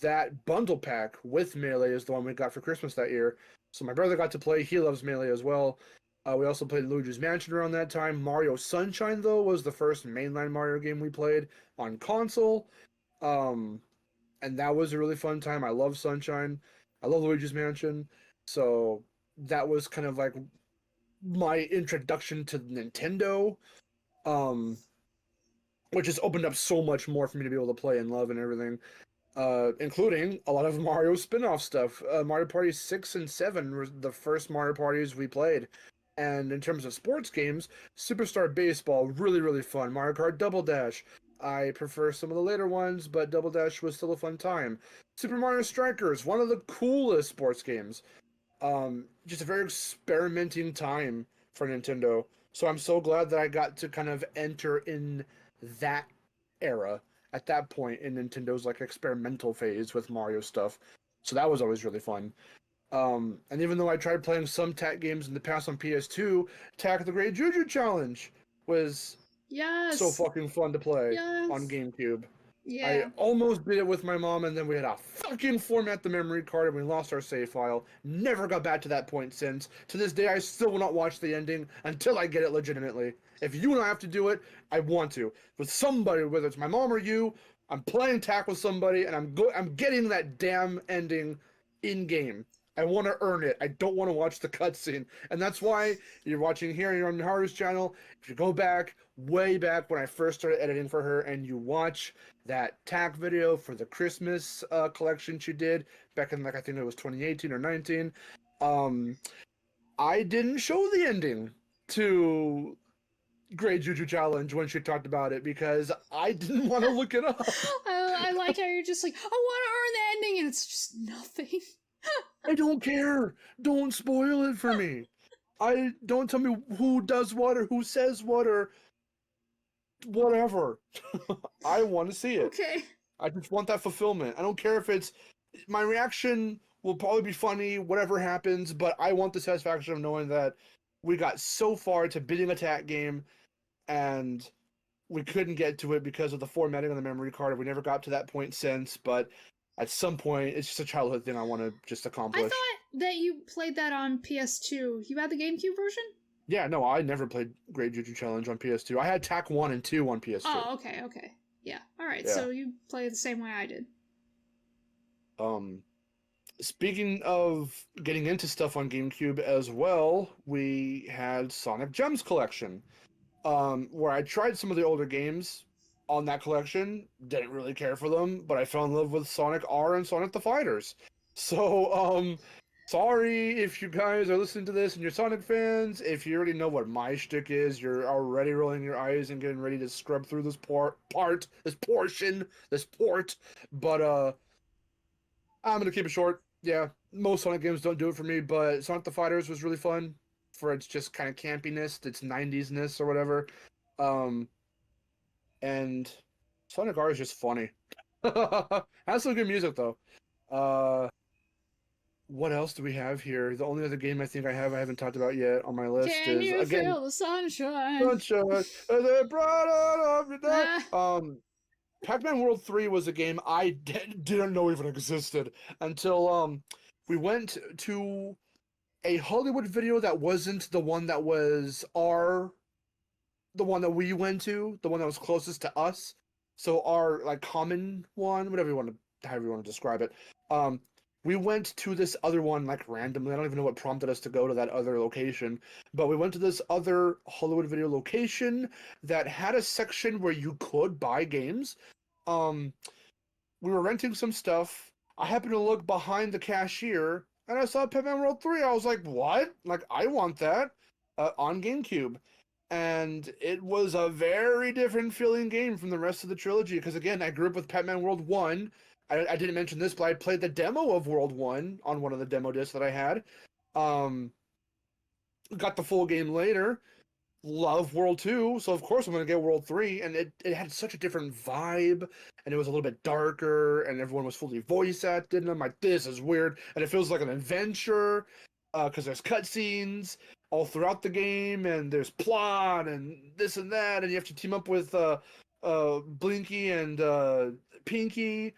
that bundle pack with Melee is the one we got for Christmas that year. So my brother got to play. He loves Melee as well. We also played Luigi's Mansion around that time. Mario Sunshine, though, was the first mainline Mario game we played on console. And that was a really fun time. I love Sunshine. I love Luigi's Mansion. So that was kind of like my introduction to Nintendo, which has opened up so much more for me to be able to play and love and everything, including a lot of Mario spin-off stuff. Mario Party 6 and 7 were the first Mario Parties we played. And in terms of sports games, Superstar Baseball, really, really fun. Mario Kart Double Dash. I prefer some of the later ones, but Double Dash was still a fun time. Super Mario Strikers, one of the coolest sports games. Just a very experimenting time for Nintendo. So I'm so glad that I got to kind of enter in that era at that point in Nintendo's like experimental phase with Mario stuff. So that was always really fun. And even though I tried playing some TAC games in the past on PS2, TAC the Great Juju Challenge was so fucking fun to play on GameCube. Yeah. I almost did it with my mom, and then we had to fucking format the memory card, and we lost our save file. Never got back to that point since. To this day, I still will not watch the ending until I get it legitimately. If you and I have to do it, I want to. With somebody, whether it's my mom or you, I'm playing TAC with somebody, and I'm getting that damn ending in-game. I want to earn it. I don't want to watch the cutscene. And that's why you're watching here, you're on Miharu's channel. If you go back, way back when I first started editing for her, and you watch that TAC video for the Christmas collection she did back in, like, I think it was 2018 or 19, I didn't show the ending to Great Juju Challenge when she talked about it because I didn't want to look it up. I like how you're just like, I want to earn the ending, and it's just nothing. I don't care. Don't spoil it for me. Don't tell me who does what or who says what or whatever. I want to see it. Okay. I just want that fulfillment. I don't care if it's my reaction will probably be funny, whatever happens, but I want the satisfaction of knowing that we got so far to beating a TAC game and we couldn't get to it because of the formatting on the memory card. We never got to that point since, but at some point, it's just a childhood thing I want to just I accomplish. thought that you played that on PS2. You had the GameCube version? Yeah, no, I never played Great Juju Challenge on PS2. I had TAC 1 and 2 on PS2. Oh, okay. Yeah. All right. Yeah. So you play the same way I did. Speaking of getting into stuff on GameCube as well, we had Sonic Gems Collection, where I tried some of the older games on that collection, didn't really care for them, but I fell in love with Sonic R and Sonic the Fighters. So, sorry if you guys are listening to this and you're Sonic fans. If you already know what my shtick is, you're already rolling your eyes and getting ready to scrub through this port. But I'm gonna keep it short. Yeah, most Sonic games don't do it for me, but Sonic the Fighters was really fun for its just kind of campiness, its 90s-ness or whatever. And Sonic R is just funny. Has some good music though. What else do we have here? The only other game I think I haven't talked about yet on my list Can is you again feel the sunshine? Sunshine as it bright out of your day. Ah. Pac-Man World 3 was a game I didn't know even existed until we went to a Hollywood video that wasn't the one that was the one that we went to, the one that was closest to us. So our like common one, however you want to describe it. We went to this other one like randomly. I don't even know what prompted us to go to that other location, but we went to this other Hollywood video location that had a section where you could buy games. We were renting some stuff. I happened to look behind the cashier and I saw Pac-Man World 3. I was like, what? Like, I want that on GameCube. And it was a very different feeling game from the rest of the trilogy. Because again, I grew up with Pac-Man World 1. I didn't mention this, but I played the demo of World 1 on one of the demo discs that I had. Got the full game later. Love World 2, so of course I'm going to get World 3, and it had such a different vibe, and it was a little bit darker, and everyone was fully voice acted, and I'm like, this is weird, and it feels like an adventure, because there's cutscenes all throughout the game, and there's plot, and this and that, and you have to team up with Blinky and Pinky,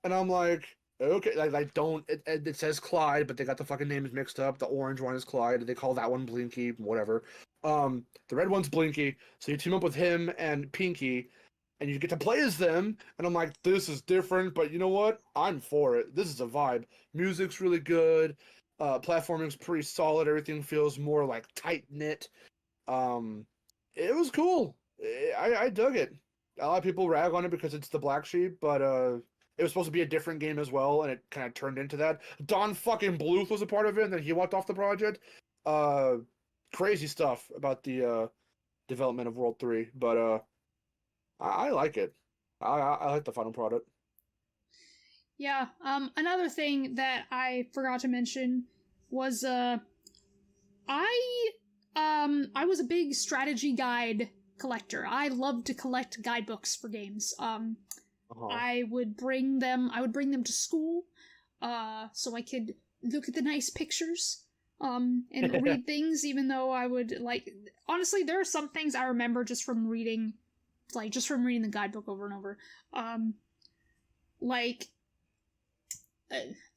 and I'm like, okay, it says Clyde, but they got the fucking names mixed up. The orange one is Clyde, they call that one Blinky, whatever. The red one's Blinky, so you team up with him and Pinky, and you get to play as them, and I'm like, this is different, but you know what? I'm for it. This is a vibe. Music's really good, platforming's pretty solid, everything feels more like tight-knit. It was cool. I dug it. A lot of people rag on it because it's the Black Sheep, but it was supposed to be a different game as well, and it kind of turned into that. Don fucking Bluth was a part of it, and then he walked off the project. Crazy stuff about the development of World 3, but I like it. I like the final product. Yeah. Another thing that I forgot to mention was I was a big strategy guide collector. I loved to collect guidebooks for games. I would bring them to school, so I could look at the nice pictures, and read things, even though I would, like, honestly, there are some things I remember just from reading the guidebook over and over.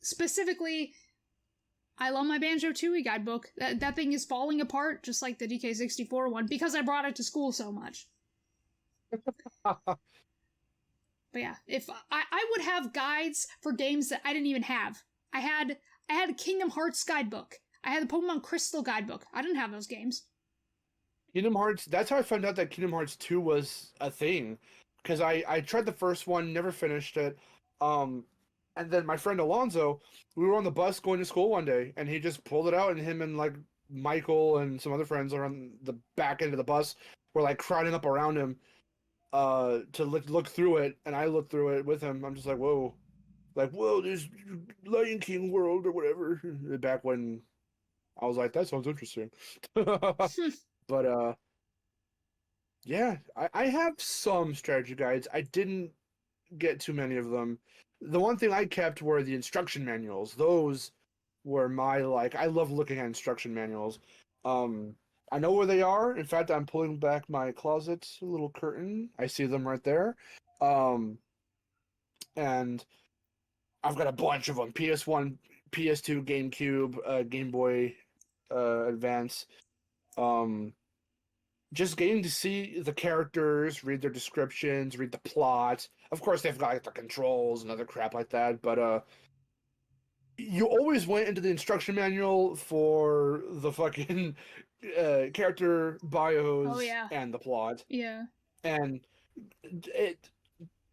Specifically, I love my Banjo-Tooie guidebook. That thing is falling apart, just like the DK64 one, because I brought it to school so much. But yeah, if I would have guides for games that I didn't even have. I had a Kingdom Hearts guidebook. I had the Pokemon Crystal guidebook. I didn't have those games. Kingdom Hearts, that's how I found out that Kingdom Hearts 2 was a thing. Because I tried the first one, never finished it. And then my friend Alonzo, we were on the bus going to school one day, and he just pulled it out, and him and like Michael and some other friends are on the back end of the bus were like crowding up around him to look through it, and I looked through it with him. I'm just like, whoa, there's Lion King World or whatever. Back when I was like, that sounds interesting. But yeah, I have some strategy guides. I didn't get too many of them. The one thing I kept were the instruction manuals. Those were my, like, I love looking at instruction manuals. I know where they are. In fact, I'm pulling back my closet little curtain. I see them right there. And I've got a bunch of them: PS1, PS2, GameCube, Game Boy Advance. Um, just getting to see the characters, read their descriptions, read the plot. Of course, they've got like, the controls and other crap like that, but you always went into the instruction manual for the fucking character Oh bios yeah. and the plot. Yeah. And it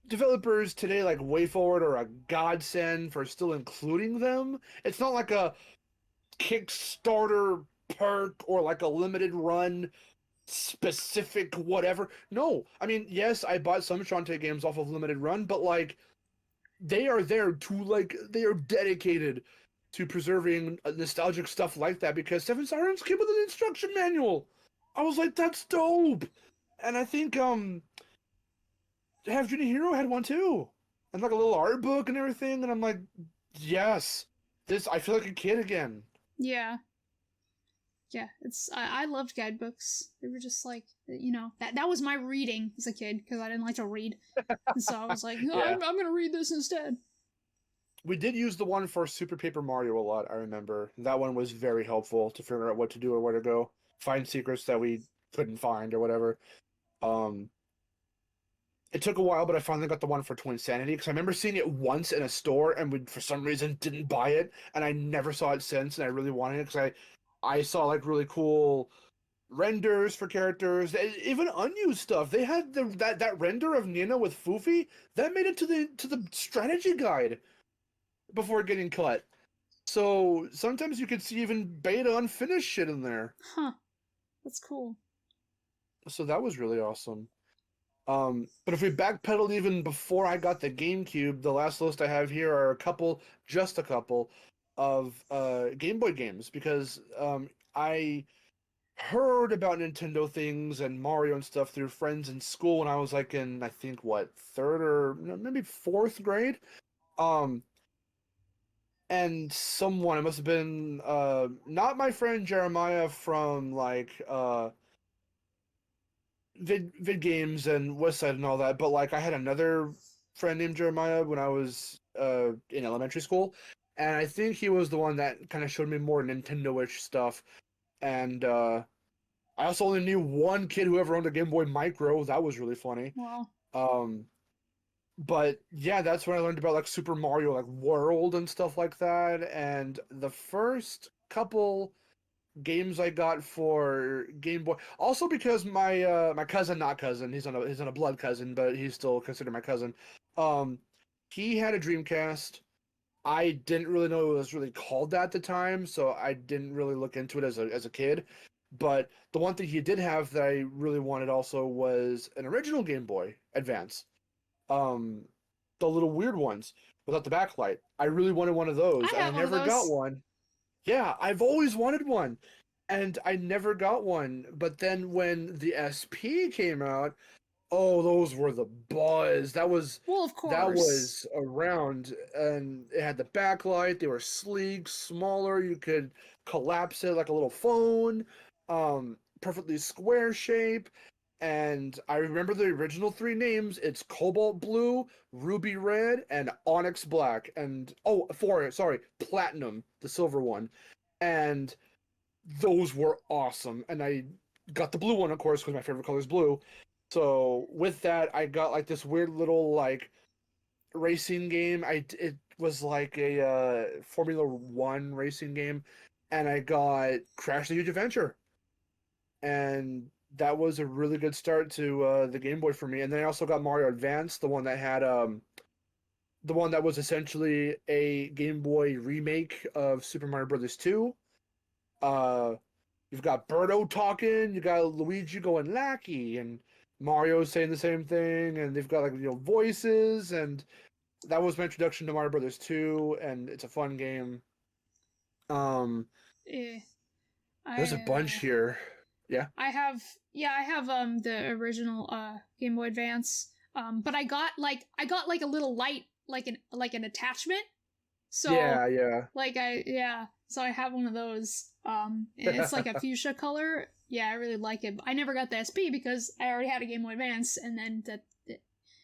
developers today like WayForward are a godsend for still including them. It's not like a Kickstarter perk or like a limited run specific whatever. No, I mean, yes, I bought some Shantae games off of limited run, but like they are there to like they are dedicated to preserving nostalgic stuff like that because Seven Sirens came with an instruction manual. I was like, that's dope. And I think Have Junior Hero had one too. And like a little art book and everything, and I'm like, yes. This I feel like a kid again. Yeah. Yeah, I loved guidebooks. They were just like, that was my reading as a kid because I didn't like to read, and so I was like, no, Yeah. I'm gonna read this instead. We did use the one for Super Paper Mario a lot, I remember. That one was very helpful to figure out what to do or where to go. Find secrets that we couldn't find or whatever. It took a while, but I finally got the one for Twinsanity because I remember seeing it once in a store and we, for some reason, didn't buy it, and I never saw it since, and I really wanted it because I saw like really cool renders for characters, even unused stuff. They had that render of Nina with Foofy that made it to the strategy guide before getting cut. So sometimes you could see even beta unfinished shit in there. Huh. That's cool. So that was really awesome. But if we backpedal even before I got the GameCube, the last list I have here are just a couple of Game Boy games because I heard about Nintendo things and Mario and stuff through friends in school when I was like in I think what third or maybe fourth grade. And someone, it must have been not my friend Jeremiah from like vid games and Westside and all that, but like I had another friend named Jeremiah when I was in elementary school, and I think he was the one that kind of showed me more Nintendo-ish stuff. And I also only knew one kid who ever owned a Game Boy Micro. That was really funny. Wow. But yeah, that's when I learned about like Super Mario, like World and stuff like that. And the first couple games I got for Game Boy, also because my cousin, not cousin, he's on a blood cousin, but he's still considered my cousin. He had a Dreamcast. I didn't really know it was really called that at the time, so I didn't really look into it as a kid. But the one thing he did have that I really wanted also was an original Game Boy Advance. The little weird ones without the backlight. I really wanted one of those, and I never got one. Yeah, I've always wanted one, and I never got one. But then when the SP came out, oh, those were the buzz. That was Well, of course. that was around, and it had the backlight. They were sleek, smaller. You could collapse it like a little phone. Perfectly square shape. And I remember the original three names. It's Cobalt Blue, Ruby Red, and Onyx Black. And Platinum, the silver one. And those were awesome. And I got the blue one, of course, because my favorite color is blue. So with that, I got like this weird little like racing game. It was like a Formula One racing game, and I got Crash the Huge Adventure, and that was a really good start to the Game Boy for me. And then I also got Mario Advance, the one that had the one that was essentially a Game Boy remake of Super Mario Brothers 2. You've got Birdo talking, you got Luigi going lackey, and Mario saying the same thing, and they've got like voices, and that was my introduction to Mario Brothers 2, and it's a fun game. There's a bunch here. Yeah. I have the original Game Boy Advance. But I got like a little light, like an attachment. So yeah. So I have one of those. And it's like a fuchsia color. Yeah, I really like it. I never got the SP because I already had a Game Boy Advance, and then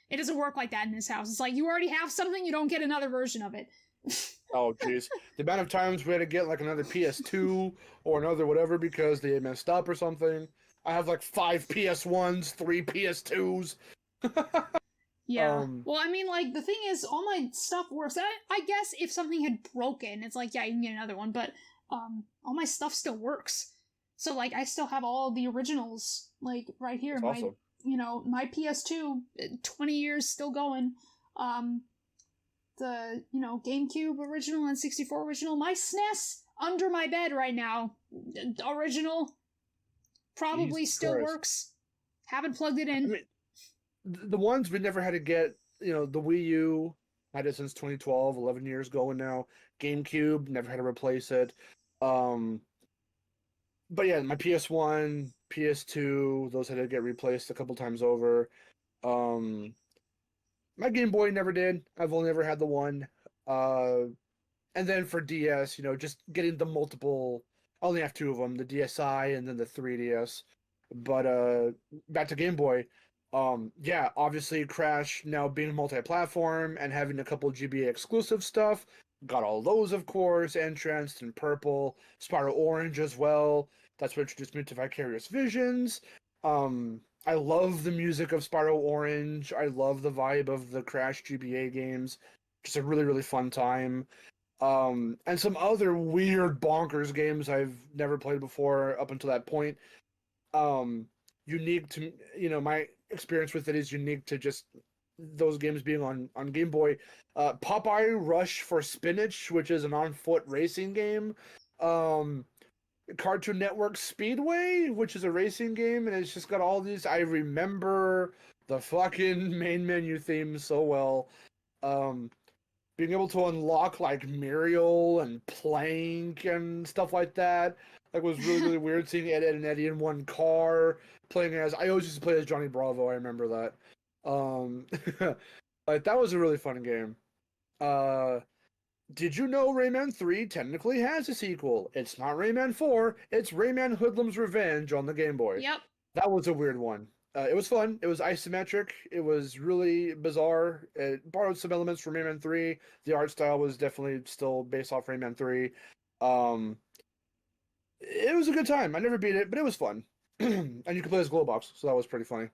It doesn't work like that in this house. It's like you already have something, you don't get another version of it. Oh, jeez. The amount of times we had to get like another PS2 or another whatever because they messed up or something. I have like 5 PS1s, 3 PS2s. Yeah. Well, I mean, like, the thing is, all my stuff works. I guess if something had broken, it's like, yeah, you can get another one, but all my stuff still works. So, like, I still have all the originals, like, right here. That's awesome. My PS2, 20 years still going. The, GameCube original and 64 original. My SNES under my bed right now. Original. Probably Jesus still Christ. works. Haven't plugged it in. I mean, the ones we never had to get, the Wii U, had it since 2012, 11 years going now. GameCube, never had to replace it. But yeah, my PS1, PS2, those had to get replaced a couple times over. My Game Boy never did. I've only ever had the one. And then for DS, just getting the multiple. I only have 2 of them, the DSi and then the 3DS. But back to Game Boy. Yeah, obviously Crash now being multi-platform and having a couple GBA exclusive stuff. Got all those, of course. Entranced and Purple, Spyro Orange as well. That's what introduced me to Vicarious Visions. I love the music of Spyro Orange. I love the vibe of the Crash GBA games. Just a really, really fun time. And some other weird bonkers games I've never played before up until that point. Unique to, my experience with it is unique to just those games being on Game Boy. Popeye Rush for Spinach, which is an on-foot racing game. Cartoon Network Speedway, which is a racing game, and it's just got all these. I remember the fucking main menu theme so well. Being able to unlock like Muriel and Plank and stuff like that. Like, was really, really weird seeing Ed, Ed and Eddie in one car playing as. I always used to play as Johnny Bravo. I remember that. Like, that was a really fun game. Did you know Rayman 3 technically has a sequel? It's not Rayman 4, it's Rayman Hoodlum's Revenge on the Game Boy. Yep. That was a weird one. It was fun. It was isometric. It was really bizarre. It borrowed some elements from Rayman 3. The art style was definitely still based off Rayman 3. It was a good time. I never beat it, but it was fun. And you could play as Glowbox, so that was pretty funny.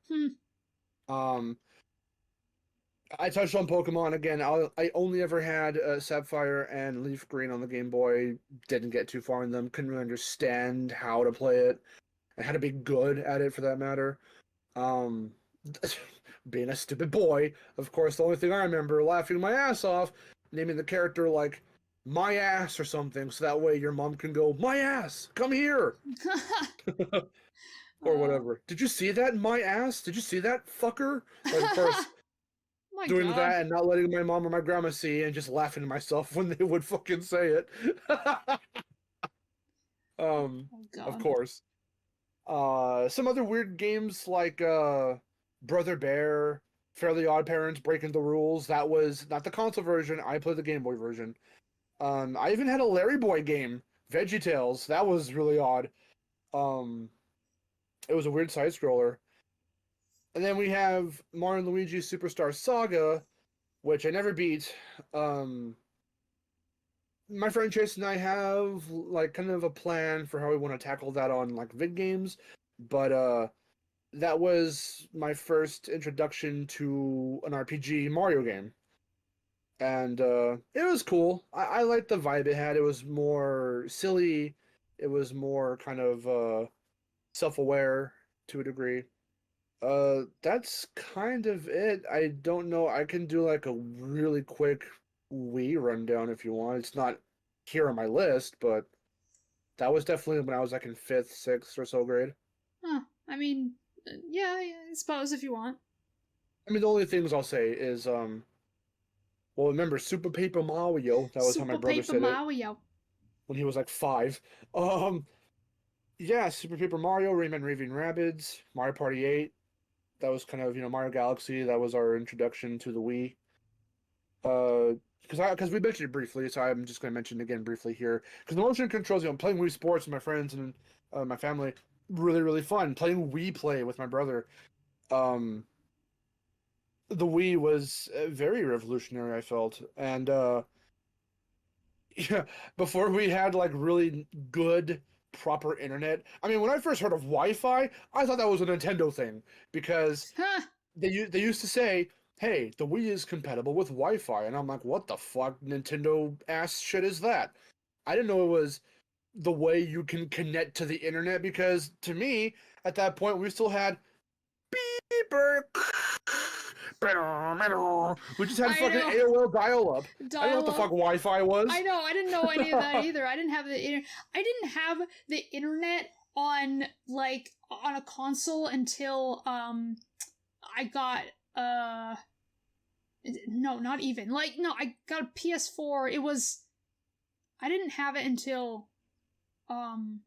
I touched on Pokemon again. I only ever had Sapphire and Leaf Green on the Game Boy. Didn't get too far in them. Couldn't really understand how to play it. I had to be good at it for that matter. Being a stupid boy, of course, the only thing I remember laughing my ass off, naming the character like my ass or something, so that way your mom can go, my ass, come here, or whatever. Did you see that, my ass? Did you see that, fucker? Like, of course, doing God. that and not letting my mom or my grandma see and just laughing to myself when they would fucking say it. Of course. Some other weird games like Brother Bear, Fairly Odd Parents, Breaking the Rules. That was not the console version. I played the Game Boy version. I even had a Larry Boy game, VeggieTales. That was really odd. It was a weird side scroller. And then we have Mario and Luigi Superstar Saga, which I never beat. My friend Chase and I have like kind of a plan for how we want to tackle that on like vid games, but that was my first introduction to an RPG Mario game, and it was cool. I liked the vibe it had. It was more silly. It was more kind of self-aware to a degree. That's kind of it. I don't know. I can do like a really quick Wii rundown if you want. It's not here on my list, but that was definitely when I was like in 5th, 6th or so grade. Huh. I mean, yeah, I suppose if you want. I mean, the only things I'll say is, well, remember Super Paper Mario? That was how my brother said it when he was like 5. Yeah, Super Paper Mario, Rayman Raving Rabbids, Mario Party 8. That was kind of, Mario Galaxy. That was our introduction to the Wii. Because we mentioned it briefly, so I'm just going to mention it again briefly here. Because the motion controls, playing Wii Sports with my friends and my family, really, really fun. Playing Wii Play with my brother. the Wii was very revolutionary, I felt. And yeah, before we had like really good proper internet. I mean, when I first heard of Wi-Fi, I thought that was a Nintendo thing because Huh. they used to say, "Hey, the Wii is compatible with Wi-Fi," and I'm like, "What the fuck, Nintendo ass shit is that?" I didn't know it was the way you can connect to the internet because to me, at that point, we still had beeper. We just had I fucking know. AOL dial-up. I didn't know what the Dial fuck up. Wi-Fi was. I know. I didn't know any of that either. I didn't have I didn't have the internet on like on a console until I got no, not even. Like no, I got a PS4. It was I didn't have it until um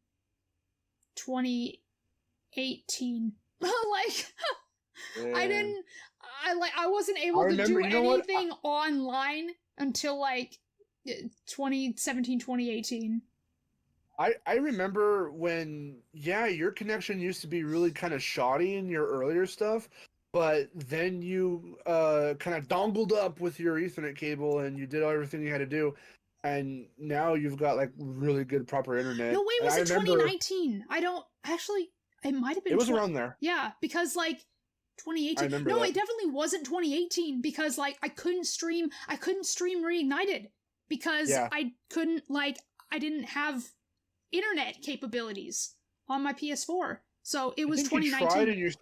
2018. Like I Yeah. didn't I wasn't I able to remember, do you know what? anything online until like 2017, 2018. I remember when, yeah, your connection used to be really kind of shoddy in your earlier stuff, but then you kind of dongled up with your Ethernet cable and you did everything you had to do, and now you've got like really good proper internet. No, wait, And was I it remember 2019? I don't actually. It might have it been. was around there. Yeah, because like I 2018. remember No, that. it definitely wasn't 2018 because like I couldn't stream. I couldn't stream Reignited because Yeah, I couldn't like I didn't have internet capabilities on my PS4. So it I was think you tried 2019.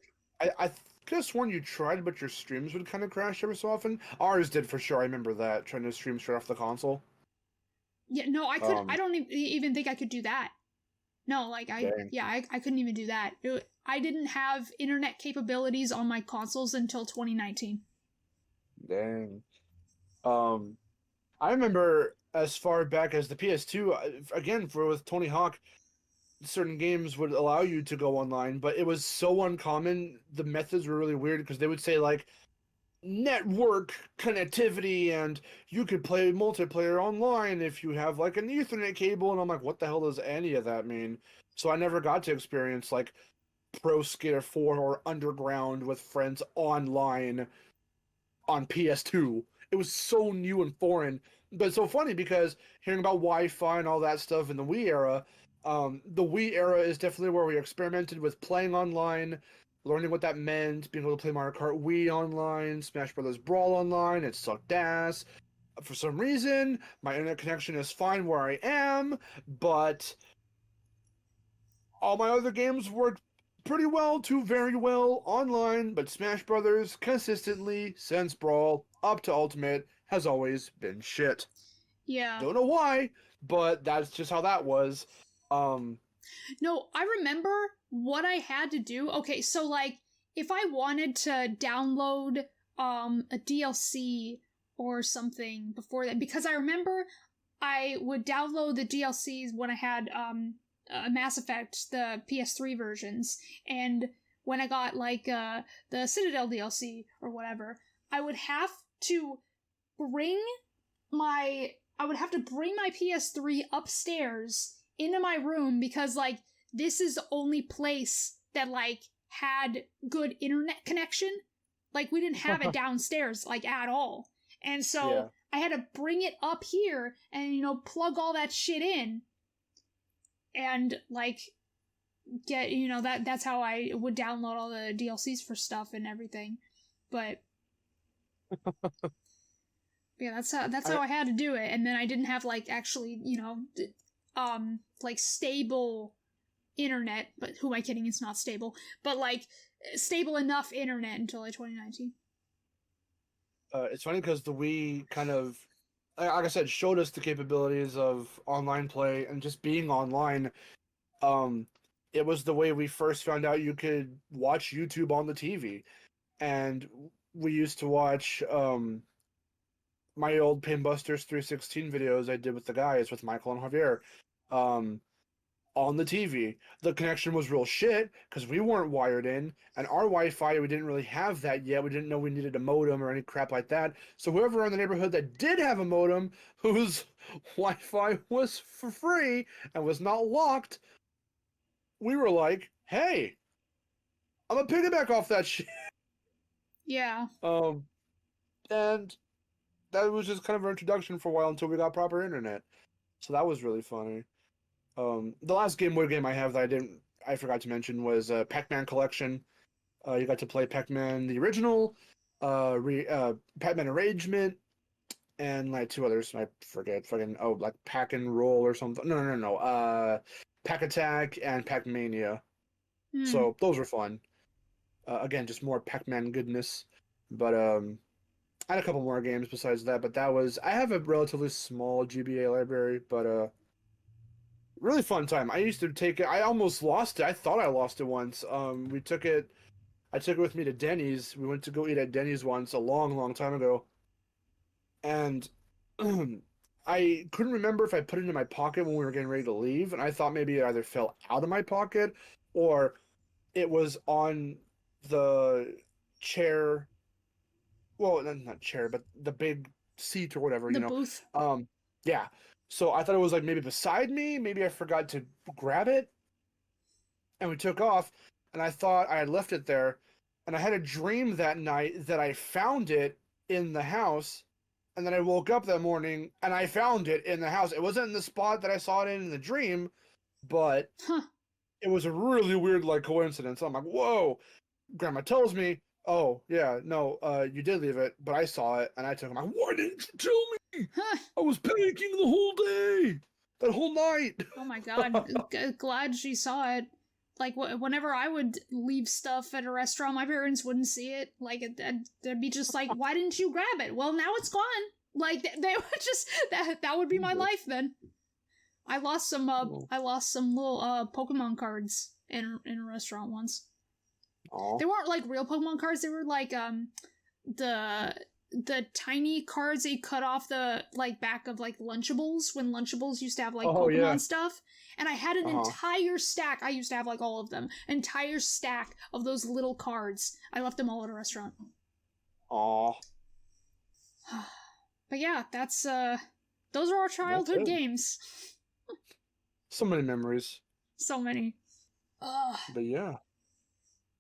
and I could have sworn you tried, but your streams would kind of crash every so often. Ours did for sure. I remember that trying to stream straight off the console. Yeah, no, I could. I Um, don't even think I could do that. No, like dang, I couldn't even do that. I didn't have internet capabilities on my consoles until 2019. dang. Um, I remember as far back as the PS2, again, for with Tony Hawk, certain games would allow you to go online, but it was so uncommon. The methods were really weird because they would say like network connectivity and you could play multiplayer online if you have like an Ethernet cable, and I'm like, what the hell does any of that mean? So I never got to experience like Pro Skater 4 or Underground with friends online on PS2. It was so new and foreign, but it's so funny because hearing about Wi-Fi and all that stuff in the Wii era is definitely where we experimented with playing online, learning what that meant, being able to play Mario Kart Wii online, Smash Brothers Brawl online. It sucked ass. For some reason, my internet connection is fine where I am, but all my other games work pretty well to very well online, but Smash Brothers consistently, since Brawl up to Ultimate, has always been shit. Yeah. Don't know why, but that's just how that was. Um, No, I remember what I had to do. Okay, so like if I wanted to download a DLC or something before that, because I remember I would download the DLCs when I had Mass Effect, the PS3 versions, and when I got like the Citadel DLC or whatever, I would have to bring I would have to bring my PS3 upstairs into my room because like this is the only place that like had good internet connection. Like we didn't have it downstairs like at all. And yeah. so I had to bring it up here and plug all that shit in and like get that's how I would download all the DLCs for stuff and everything. But yeah, that's how I had to do it, and then I didn't have like actually like stable internet. But who am I kidding? It's not stable, but like stable enough internet until like 2019. It's funny because the Wii kind of, like I said, showed us the capabilities of online play and just being online. Um, it was the way we first found out you could watch YouTube on the TV, and we used to watch my old Pinbusters 316 videos I did with the guys, with Michael and Javier, um, on the TV. The connection was real shit because we weren't wired in, and our Wi-Fi, we didn't really have that yet. We didn't know we needed a modem or any crap like that. So whoever in the neighborhood that did have a modem, whose Wi-Fi was for free and was not locked, we were like, hey, I'm gonna piggyback off that shit. Yeah. And that was just kind of our introduction for a while until we got proper internet. So that was really funny. The last Game Boy game I have that I forgot to mention was Pac-Man Collection. You got to play Pac-Man the original, Pac-Man Arrangement, and like two others. I forget. Fucking like Pack and Roll or something. No. Pack Attack and Pac Mania. Hmm. So those were fun. Again, just more Pac-Man goodness. But I had a couple more games besides that. But I have a relatively small GBA library, but really fun time. I used to take it. I almost lost it. I thought I lost it once. I took it with me to Denny's. We went to go eat at Denny's once a long, long time ago. And I couldn't remember if I put it in my pocket when we were getting ready to leave. And I thought maybe it either fell out of my pocket or it was on the chair. Well, not chair, but the big seat or whatever, The booth. Yeah. So I thought it was like maybe beside me. Maybe I forgot to grab it. And we took off. And I thought I had left it there. And I had a dream that night that I found it in the house. And then I woke up that morning and I found it in the house. It wasn't in the spot that I saw it in the dream, but it was a really weird like coincidence. I'm like, whoa. Grandma tells me, oh, yeah, no, you did leave it, but I saw it and I took him. I'm like, why didn't you tell me? I was panicking the whole day, that whole night. Oh my god, glad she saw it. Like, whenever I would leave stuff at a restaurant, my parents wouldn't see it. Like, they'd be just like, why didn't you grab it? Well, now it's gone. Like, they would just, that would be my life then. I lost some little, Pokemon cards in a restaurant once. Aww. They weren't, like, real Pokemon cards. They were, like, the tiny cards that you cut off the, like, back of, like, Lunchables, when Lunchables used to have, like, Pokemon stuff. And I had an entire stack. I used to have, like, all of them. Entire stack of those little cards. I left them all at a restaurant. Aww. But yeah, those are our childhood games. So many memories. So many. But yeah.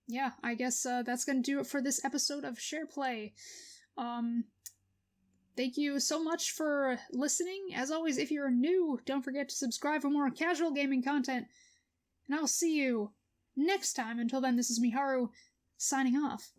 Yeah, I guess that's gonna do it for this episode of SharePlay. Thank you so much for listening. As always, if you're new, don't forget to subscribe for more casual gaming content. And I'll see you next time. Until then, this is Miharu, signing off.